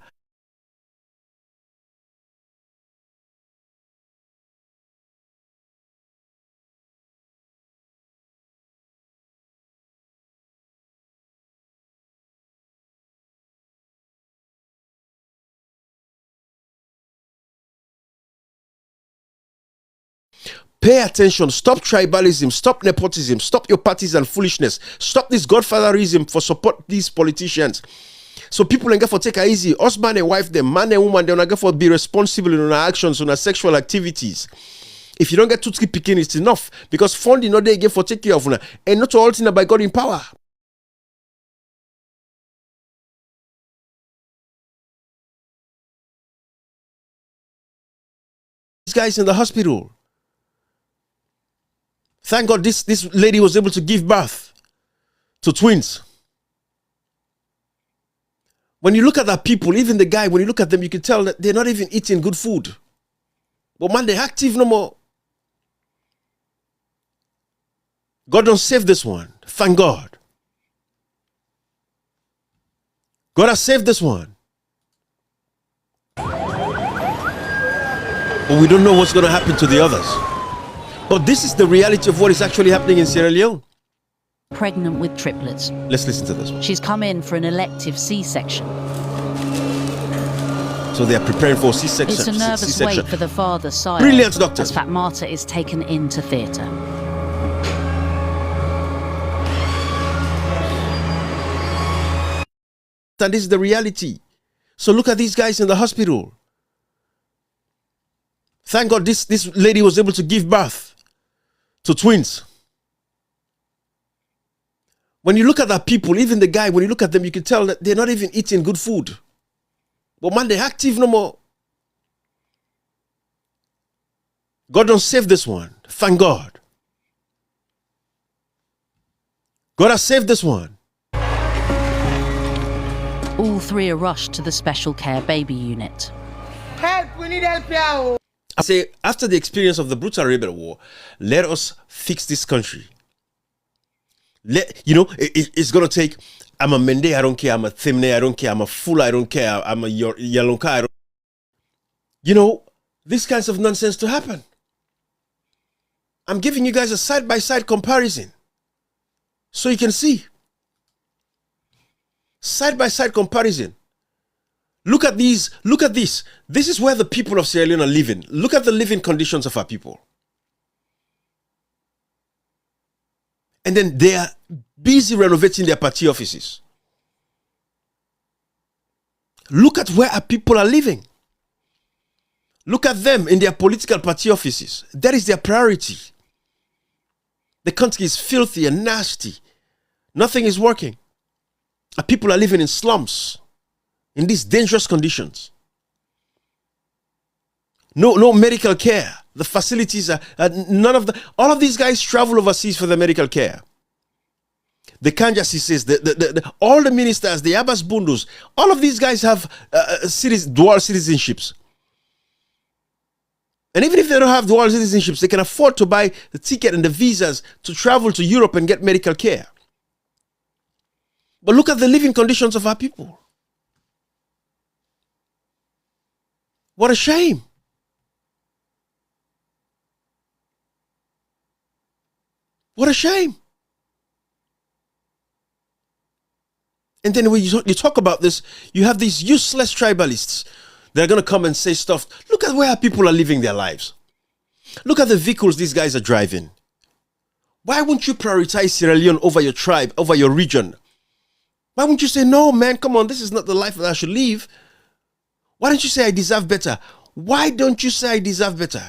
Pay attention. Stop tribalism. Stop nepotism. Stop your parties and foolishness. Stop this godfatherism for support these politicians. So people don't get for take it easy. Husband and wife, them, man and woman, they don't get for be responsible in our actions, on our sexual activities. If you don't get to keep picking, it's enough because funding not they get for take care of una, and not all things by God in power. These guys in the hospital. Thank God this lady was able to give birth to twins. When you look at that people, even the guy, when you look at them, you can tell that they're not even eating good food. But man, they're active no more. God don't save this one. Thank God. God has saved this one. But we don't know what's going to happen to the others. But this is the reality of what is actually happening in Sierra Leone. Pregnant with triplets. Let's listen to this one. She's come in for an elective C-section. So they are preparing for C-section. It's a nervous wait for the father, Sire, Brilliant doctor. as Fatmata is taken into theatre. And this is the reality. So look at these guys in the hospital. Thank God this lady was able to give birth to twins. When you look at that people, even the guy, when you look at them, you can tell that they're not even eating good food. But man, they're active no more. God don't save this one. Thank God. God has saved this one. All three are rushed to the special care baby unit. Help! We need help here. I say, after the experience of the brutal rebel war, let us fix this country. It's going to take, I'm a Mende, I don't care. I'm a Thimne, I don't care. I'm a Fula, I don't care. I'm a Yalonka, I don't. These kinds of nonsense to happen. I'm giving you guys a side-by-side comparison so you can see. Side-by-side comparison. Look at these. Look at this. This is where the people of Sierra Leone are living. Look at the living conditions of our people. And then they are busy renovating their party offices. Look at where our people are living. Look at them in their political party offices. That is their priority. The country is filthy and nasty. Nothing is working. Our people are living in slums, in these dangerous conditions. No medical care. The facilities are all of these guys travel overseas for the medical care. The Kanjasi says, all the ministers, the Abbas Bundus, all of these guys have dual citizenships. And even if they don't have dual citizenships, they can afford to buy the ticket and the visas to travel to Europe and get medical care. But look at the living conditions of our people. What a shame. What a shame. And then when you talk about this, you have these useless tribalists that are going to come and say stuff. Look at where people are living their lives. Look at the vehicles these guys are driving. Why won't you prioritize Sierra Leone over your tribe, over your region? Why won't you say, no, man, come on, this is not the life that I should live? Why don't you say I deserve better? Why don't you say I deserve better?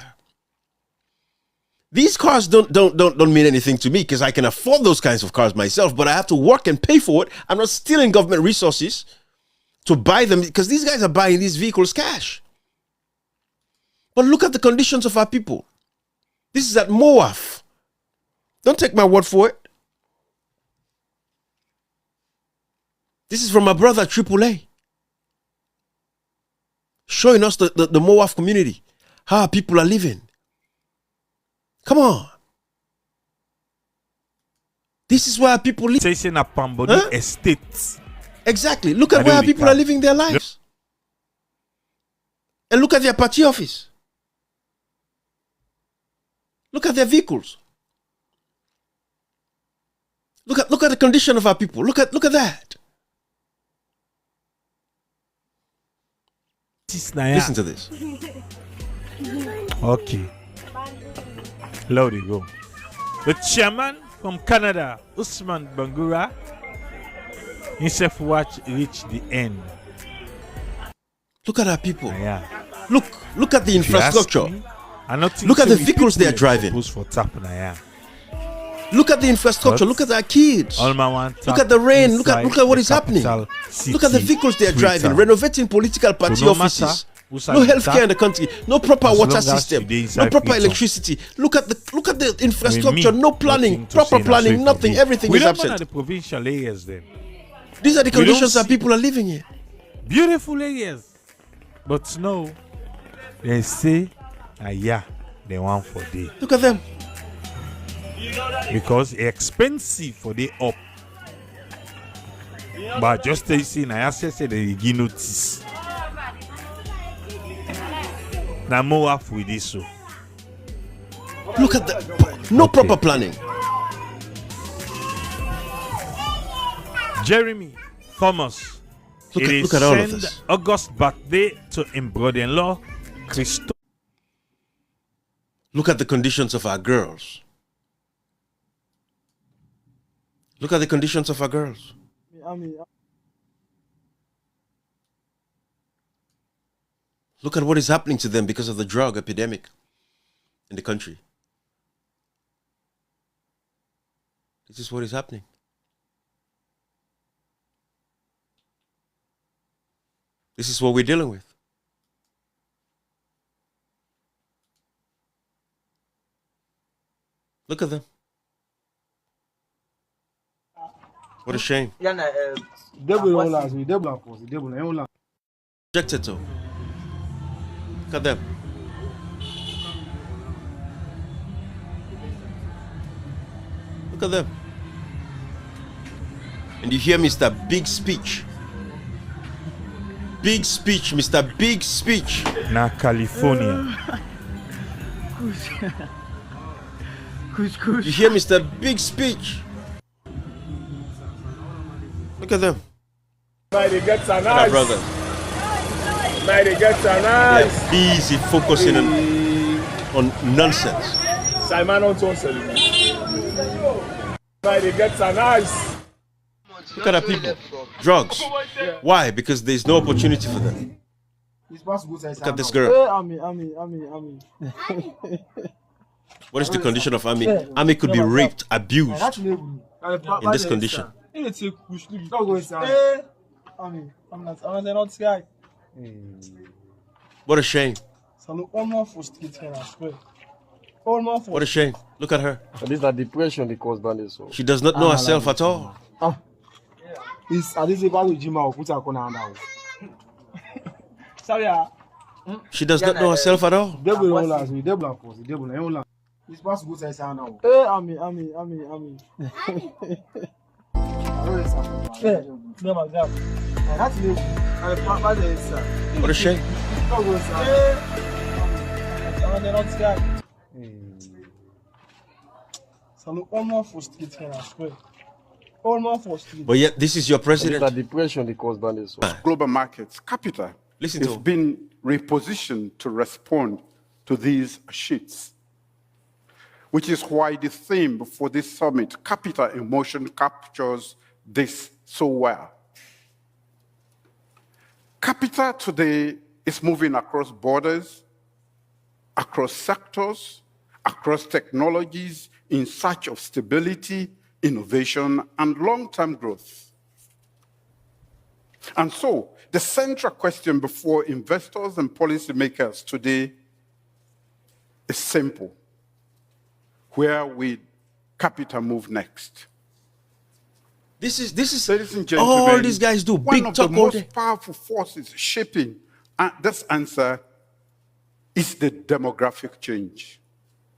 These cars don't mean anything to me because I can afford those kinds of cars myself, but I have to work and pay for it. I'm not stealing government resources to buy them because these guys are buying these vehicles cash. But look at the conditions of our people. This is at Moaf. Don't take my word for it. This is from my brother AAA. Showing us the Moaf community, how our people are living. Come on. This is where our people live. It's in a Pamboni estate. Exactly. Look at where our people are living their lives. And look at their party office. Look at their vehicles. Look at the condition of our people. Look at that. Listen to this. Okay. Loud you go. The chairman from Canada, Usman Bangura, himself watch reach the end. Look at our people. Yeah. Look at the infrastructure. Look at the vehicles they are driving. Look at the infrastructure. Look at our kids. Look at the rain. Look at what is happening. Look at the vehicles they are driving. Renovating political party offices. No healthcare in the country. No proper water system. No proper electricity. Look at the infrastructure. No planning. Proper planning. Nothing. Everything is absent. The provincial areas then. These are the conditions that people are living in. Beautiful areas. But no, they say, yeah, they want for day. Look at them. Because it's expensive for the up. But just to see, I say they give notice. Now more off with this. So. Look at that. No proper planning. Jeremy Thomas. Look at all of this. August birthday to him brother-in-law, Christo. Look at the conditions of our girls. Look at the conditions of our girls. Look at what is happening to them because of the drug epidemic in the country. This is what is happening. This is what we're dealing with. Look at them. What a shame. Rejected to. Look at them. Look at them. And you hear Mr. Big Speech. Big Speech, Mr. Big Speech. Na California. You hear Mr. Big Speech. Look at them. They get some Look at our brothers. They get some They're busy focusing on nonsense. Simon on they get some Look at our people. Drugs. Why? Because there's no opportunity for them. Look at this girl. What is the condition of Ami? Ami could be raped, abused in this condition. What a shame. What a shame. Look at her. This is depression because bandits. She does not know herself at all. She does not know herself at all. What a shame. But yet, this is your president. Depression because bandits. Global markets, capital Listen is to him. being repositioned to respond to these shifts, which is why the theme for this summit, Capital in Motion, captures this so well. Capital today is moving across borders, across sectors, across technologies in search of stability, innovation, and long-term growth. And so, the central question before investors and policymakers today is simple. Where will capital move next? This is Ladies and gentlemen, all these guys do. One Big of the talk all most day. powerful forces shaping this answer is the demographic change.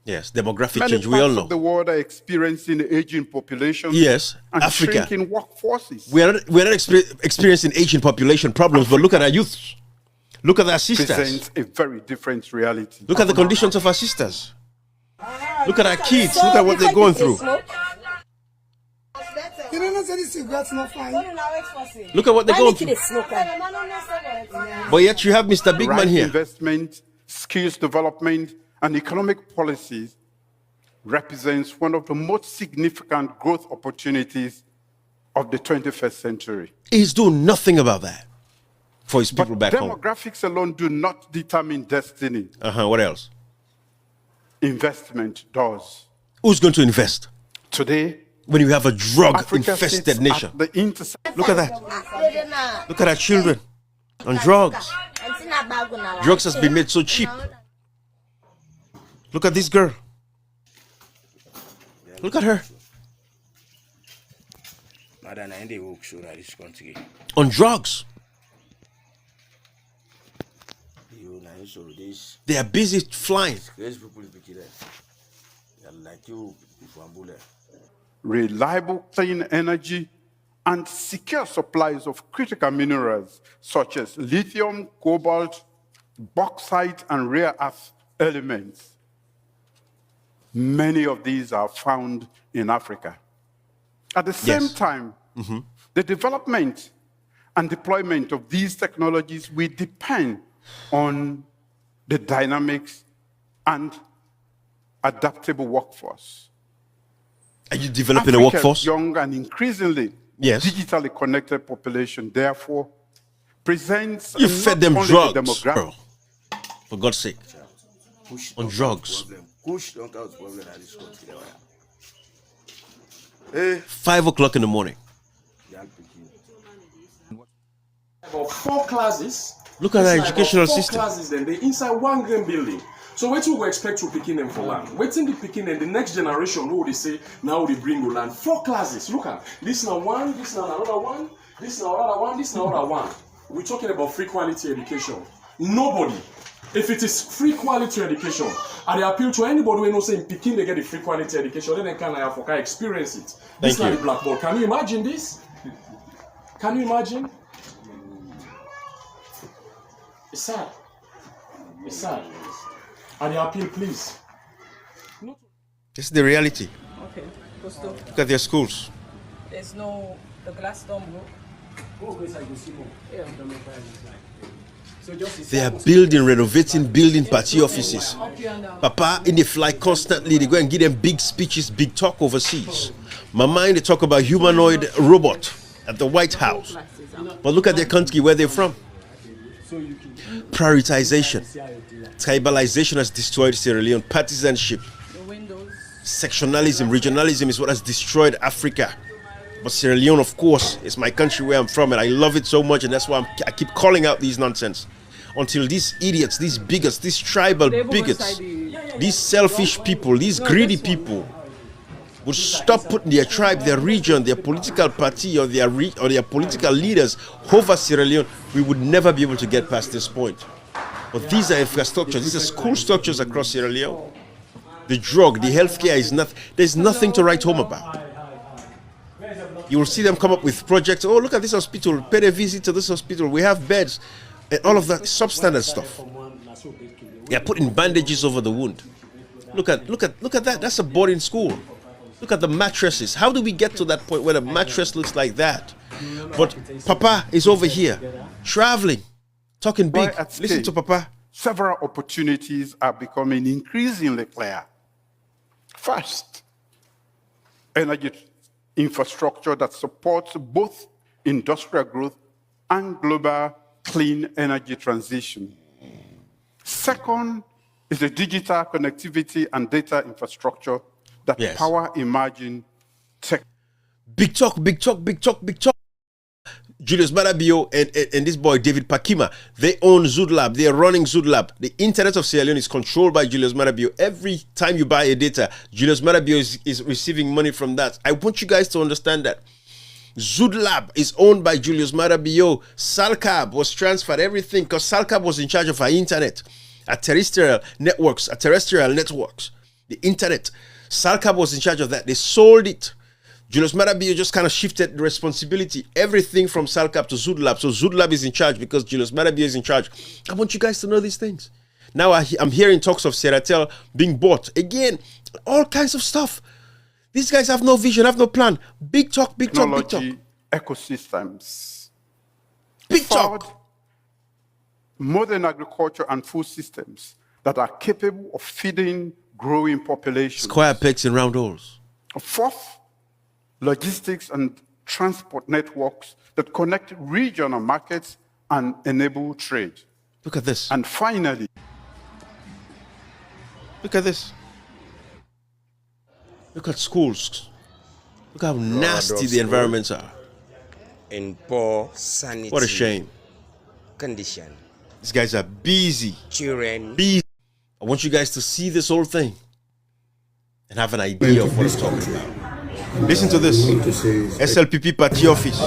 Yes, demographic Many change. We all parts know. of the world are experiencing aging populations. Yes, and Africa. shrinking workforces. We're not experiencing aging population problems, but look at our youth. Look at our sisters. Presents a very different reality. Look at the conditions of our sisters. Look at our kids. Look at what they're going through. Look at what they're going through. But yet you have Mr. Big Man Right here. investment, skills development, and economic policies represents one of the most significant growth opportunities of the 21st century. He's doing nothing about that for his people back home. Demographics alone do not determine destiny. What else? Investment does. Who's going to invest? Today, when you have a Africa drug-infested sits nation. at the intersection. Look at that. Look at our children on drugs. Drugs has been made so cheap. Look at this girl. Look at her. On drugs. They are busy flying. Reliable clean energy and secure supplies of critical minerals such as lithium, cobalt, bauxite, and rare earth elements. Many of these are found in Africa. At the same time, the development and deployment of these technologies will depend on the dynamics and adaptable workforce. Are you developing a Africa's workforce? young and increasingly digitally connected population, therefore, presents You fed them not only the drugs, demographic- bro. For God's sake. On drugs. 5 o'clock in the morning. About 4 classes. Look at our Inside educational about 4 system. classes, then they inside one green building. So what we expect to picking them for land? Waiting the picking them, the next generation, who they say now they bring the land. 4 classes. Look at this now one, this now another one, this now another one, this now another one. We're talking about free quality education. Nobody If it is free quality education, I appeal to anybody who knows saying Peking they get the free quality education, then they can experience it. This is not the blackboard. Can you imagine this? Can you imagine? It's sad. It's sad. And the appeal, please. This is the reality. Okay. Costo. Look at their schools. There's no the glass don't broke. Yeah. They are building, renovating, building party offices. Papa, in the fly constantly, they go and give them big speeches, big talk overseas. Mama, they talk about humanoid robot at the White House. But look at their country, where they're from. Prioritization. Tribalization has destroyed Sierra Leone. Partisanship. Sectionalism, regionalism is what has destroyed Africa. But Sierra Leone, of course, is my country where I'm from, and I love it so much, and that's why I keep calling out these nonsense. Until these idiots, these bigots, these tribal bigots, these selfish people, these greedy people would stop putting their tribe, their region, their political party, or their political leaders over Sierra Leone, we would never be able to get past this point. But these are infrastructures, these are school structures across Sierra Leone. The drug, the healthcare is not, there's nothing to write home about. You will see them come up with projects. Oh, look at this hospital, pay a visit to this hospital, we have beds, and all of that substandard stuff. They are putting bandages over the wound. Look at that. That's a boarding school. Look at the mattresses. How do we get to that point where the mattress looks like that? But Papa is over here, traveling, talking big. Listen to Papa. Several opportunities are becoming increasingly clear. First, energy infrastructure that supports both industrial growth and global clean energy transition. Second is the digital connectivity and data infrastructure that power emerging tech. Big talk, big talk, big talk, big talk. Julius Marabio and this boy David Pakima, they own Zoodlab. They are running Zoodlab. The internet of Sierra Leone is controlled by Julius Marabio. Every time you buy a data, Julius Marabio is receiving money from that. I want you guys to understand that. Zoodlab is owned by Julius Marabio. Salcab was transferred, everything, because Salcab was in charge of our internet, our terrestrial networks, the internet. Salcab was in charge of that. They sold it. Julius Marabio just kind of shifted the responsibility, everything from Salcab to Zoodlab. So Zoodlab is in charge because Julius Marabio is in charge. I want you guys to know these things. Now I'm hearing talks of Sierratel being bought. Again, all kinds of stuff. These guys have no vision, have no plan. Big talk, big talk, big talk. Ecosystems. Big talk. Modern agriculture and food systems that are capable of feeding growing populations. Square pegs and round holes. Fourth, logistics and transport networks that connect regional markets and enable trade. Look at this. And finally, look at this. Look at schools. Look how nasty the environments are. In poor sanitary What a shame. condition. These guys are busy. Children. Busy. I want you guys to see this whole thing and have an idea of what I'm talking about. Listen to this. SLPP party office.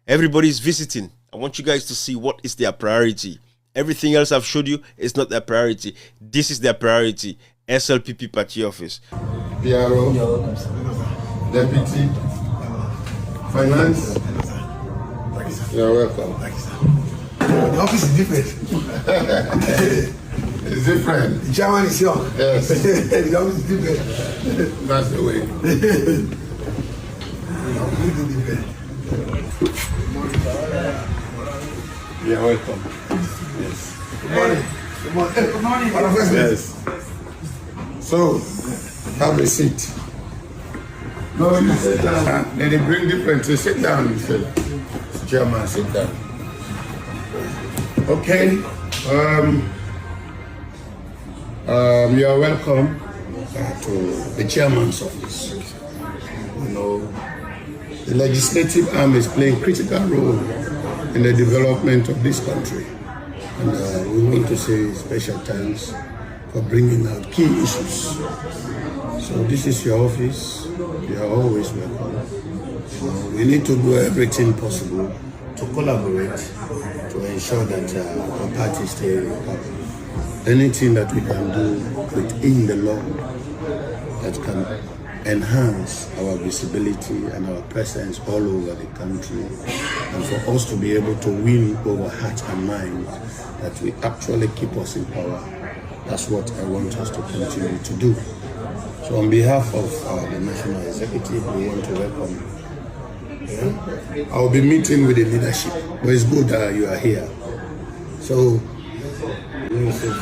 Everybody's visiting. I want you guys to see what is their priority. Everything else I've showed you is not their priority. This is their priority. SLPP party office. PRO, Deputy, Finance. You're welcome. The office is different. It's different. The chairman is young. Yes. The office is different. That's the way. You're welcome. Yes. Good morning. Good morning. Good morning. Yes. So, have a seat. No, you sit down. Then they bring different. So sit down, you say. Chairman, sit down. Okay. You are welcome to the chairman's office. You know, the legislative arm is playing a critical role in the development of this country. And we want to say special thanks for bringing out key issues. So this is your office. You are always welcome. We need to do everything possible to collaborate to ensure that our party stays in power. anything that we can do within the law that can enhance our visibility and our presence all over the country, and for us to be able to win over heart and mind, that we actually keep us in power. That's what I want us to continue to do. So on behalf of the National Executive, we want to welcome you. I'll be meeting with the leadership, but it's good that you are here. So,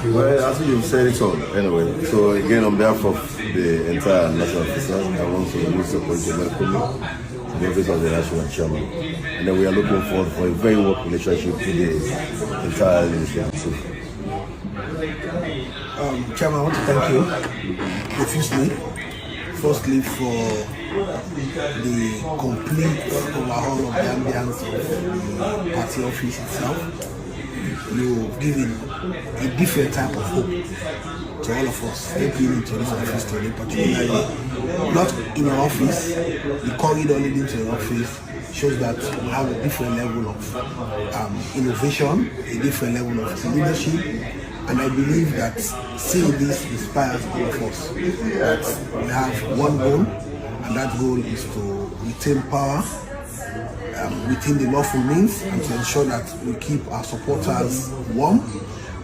well, I think you've said it all anyway. So again, on behalf of the entire national officers, I want to use the point to welcome you to the office of the national chairman. And then we are looking forward for a very work relationship with the entire leadership. Chairman, I want to thank you firstly for the complete overhaul of the ambience of the party office itself. You've given a different type of hope to all of us stepping into this office today, particularly not in your office. The corridor leading to your office shows that we have a different level of innovation, a different level of leadership, and I believe that seeing this inspires all of us that we have one goal, and that goal is to retain power within the lawful means, and to ensure that we keep our supporters warm.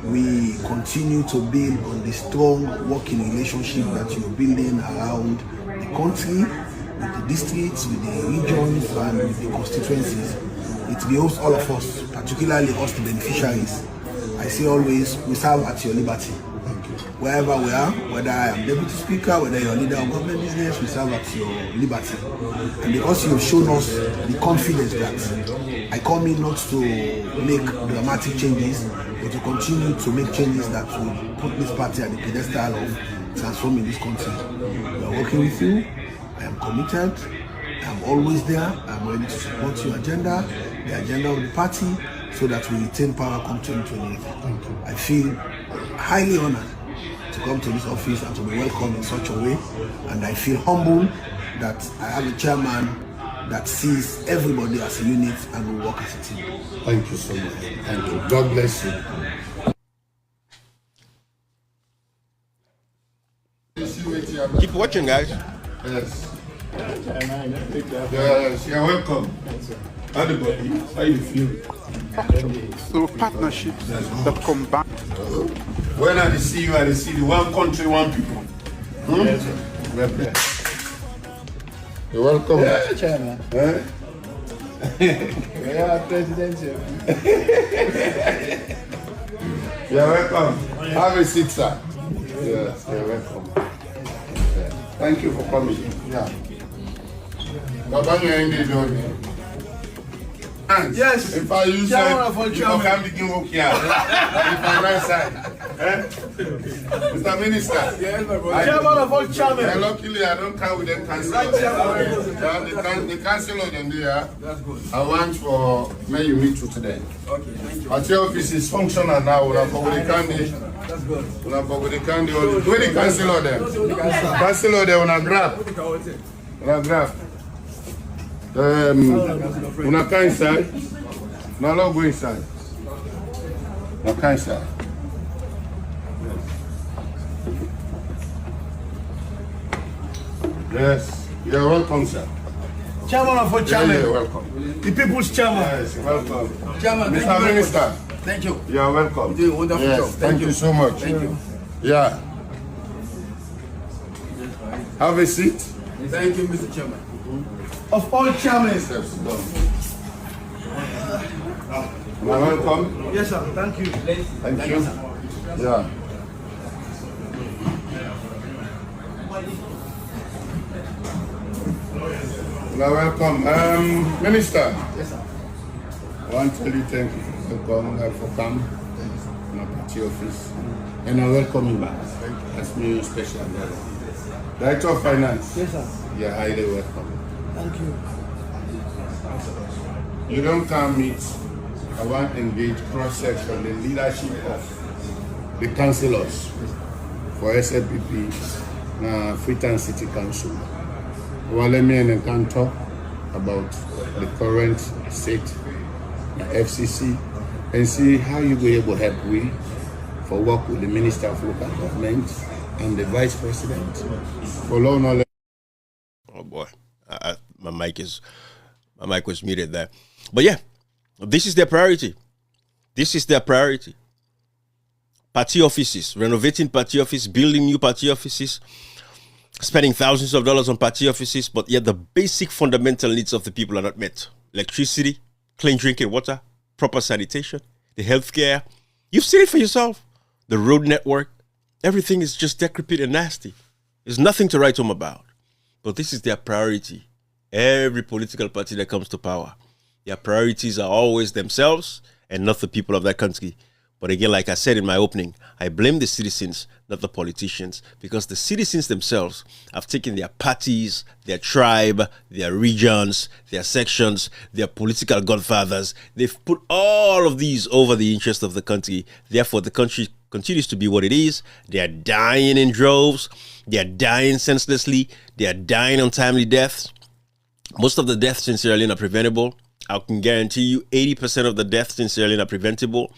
We continue to build on the strong working relationship that you're building around the country, with the districts, with the regions, and with the constituencies. It behoves all of us, particularly us, the beneficiaries. I say always, we serve at your liberty. Wherever we are, whether I am deputy speaker, whether you're a leader of government business, we serve at your liberty. And because you've shown us the confidence that I come in not to make dramatic changes, but to continue to make changes that will put this party at the pedestal of transforming this country. We are working with you. I am committed. I am always there. I am ready to support your agenda, the agenda of the party, so that we retain power come 2028. I feel highly honored to come to this office and to be welcomed in such a way, and I feel humbled that I have a chairman that sees everybody as a unit and will work as a team. Thank you so much. Thank you. God bless you. Keep watching, guys. Yes. Yes, you're welcome. Everybody, how you feel? So partnerships that combine. When I see you, I see the one country, one people. Yes, you're welcome. Yeah, Chairman. Yeah, President. You're welcome. Have a seat, sir. Yes, you're welcome. Thank you for coming. Yeah. Yes. If I use it, you can begin work here. If I right side. Mr. Minister. Yes, my brother. Chairman of all chairmen. Luckily, I don't count with them councillors. Right, The councillor them there. That's good. I want for may you meet you today. Okay, thank you. But your office is functional now. We have public candy. That's good. We have public candy. Where the councillor them? Councillor them on a grab. On a grab. Una come inside. No, not go inside. Una come inside. Yes, you're welcome, sir. Chairman of all chairmen. Yeah, you're welcome. The people's chairman. Yes, you're welcome. Chairman, thank you Mr. very Minister. much. Thank you. You're welcome. You do a wonderful yes, job. Thank you so much. Thank you. Yeah. Have a seat. Thank you, Mr. Chairman. Of all chairmen. You're welcome. Yes, sir. Thank you. Thank you. Sir. Yeah. You're welcome. Minister. Yes, sir. I want to tell you thank you for coming to my party office. And I welcome you back. That's me special. Director of Finance. Yes, sir. You're highly welcome. Thank you. You don't come meet. I want to engage cross-section, the leadership of the councillors for SLPP, Freetown City Council. Well, let me and can talk about the current state, the FCC, and see how you go able to help we for work with the Minister of Local Government and the Vice President. For law knowledge. Oh boy, my mic was muted there. But yeah, this is their priority. This is their priority. Party offices, renovating party offices, building new party offices, spending thousands of dollars on party offices, but yet the basic fundamental needs of the people are not met. Electricity, clean drinking water, proper sanitation, the healthcare. You've seen it for yourself. The road network, everything is just decrepit and nasty. There's nothing to write home about. But this is their priority. Every political party that comes to power, their priorities are always themselves and not the people of that country. But again, like I said in my opening, I blame the citizens, not the politicians, because the citizens themselves have taken their parties, their tribe, their regions, their sections, their political godfathers. They've put all of these over the interest of the country. Therefore, the country continues to be what it is. They are dying in droves. They are dying senselessly. They are dying untimely deaths. Most of the deaths in Sierra Leone are preventable. I can guarantee you 80% of the deaths in Sierra Leone are preventable.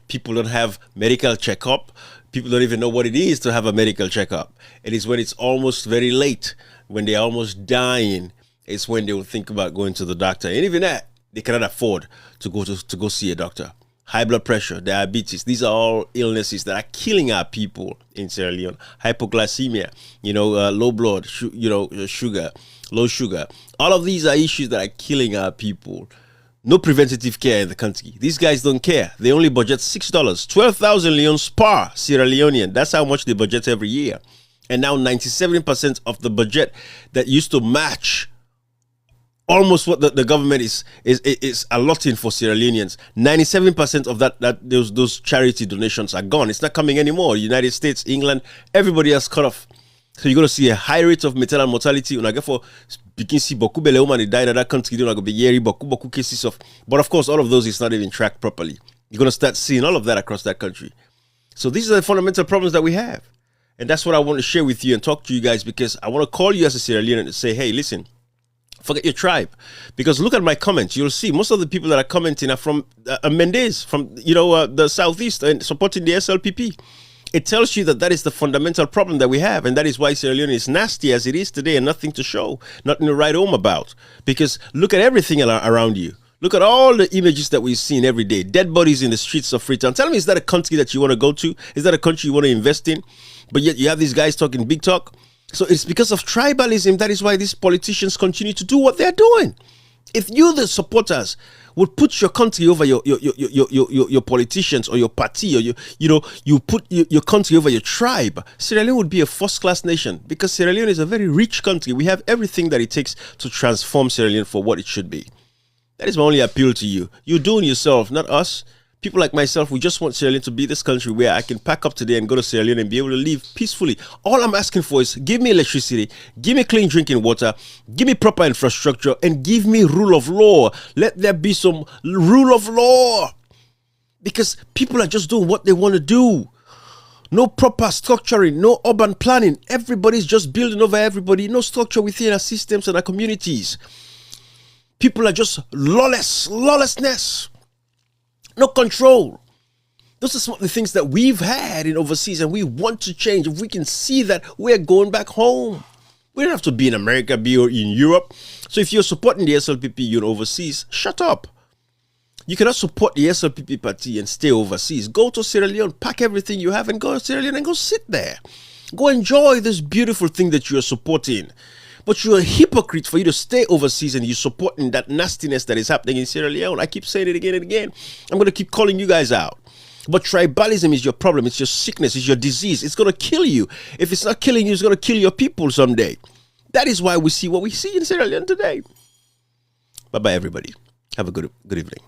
People don't have medical checkup. People don't even know what it is to have a medical checkup. It is when it's almost very late, when they're almost dying, it's when they will think about going to the doctor. And even that, they cannot afford to go see a doctor. High blood pressure, diabetes, these are all illnesses that are killing our people in Sierra Leone. Hypoglycemia, low blood, sugar, low sugar. All of these are issues that are killing our people. No preventative care in the country. These guys don't care. They only budget $6, 12,000 leones per Sierra Leonean. That's how much they budget every year. And now 97% of the budget that used to match almost what the government is allotting for Sierra Leoneans, 97% of those charity donations are gone. It's not coming anymore. United States, England, everybody has cut off. So you're going to see a high rate of maternal mortality. But of course, all of those is not even tracked properly. You're going to start seeing all of that across that country. So these are the fundamental problems that we have. And that's what I want to share with you and talk to you guys, because I want to call you as a Sierra Leonean and say, hey, listen, forget your tribe. Because look at my comments. You'll see most of the people that are commenting are from Mendes, from the southeast, and supporting the SLPP. It tells you that is the fundamental problem that we have, and that is why Sierra Leone is nasty as it is today and nothing to show, nothing to write home about. Because look at everything around you. Look at all the images that we've seen every day. Dead bodies in the streets of Freetown. Tell me, is that a country that you want to go to? Is that a country you want to invest in? But yet you have these guys talking big talk. So it's because of tribalism. That is why these politicians continue to do what they're doing. If you, the supporters, would put your country over your politicians or your party, or you put your country over your tribe, Sierra Leone would be a first-class nation, because Sierra Leone is a very rich country. We have everything that it takes to transform Sierra Leone for what it should be. That is my only appeal to you. You're doing yourself, not us. People like myself, we just want Sierra Leone to be this country where I can pack up today and go to Sierra Leone and be able to live peacefully. All I'm asking for is give me electricity, give me clean drinking water, give me proper infrastructure, and give me rule of law. Let there be some rule of law. Because people are just doing what they want to do. No proper structuring, no urban planning. Everybody's just building over everybody. No structure within our systems and our communities. People are just lawlessness. No control. Those are some of the things that we've had in overseas, and we want to change. If we can see that, we're going back home. We don't have to be in America, be in Europe. So if you're supporting the SLPP, you're overseas, shut up. You cannot support the SLPP party and stay overseas. Go to Sierra Leone, pack everything you have and go to Sierra Leone and go sit there. Go enjoy this beautiful thing that you're supporting. But you're a hypocrite for you to stay overseas and you're supporting that nastiness that is happening in Sierra Leone. I keep saying it again and again. I'm going to keep calling you guys out. But tribalism is your problem. It's your sickness. It's your disease. It's going to kill you. If it's not killing you, it's going to kill your people someday. That is why we see what we see in Sierra Leone today. Bye-bye, everybody. Have a good evening.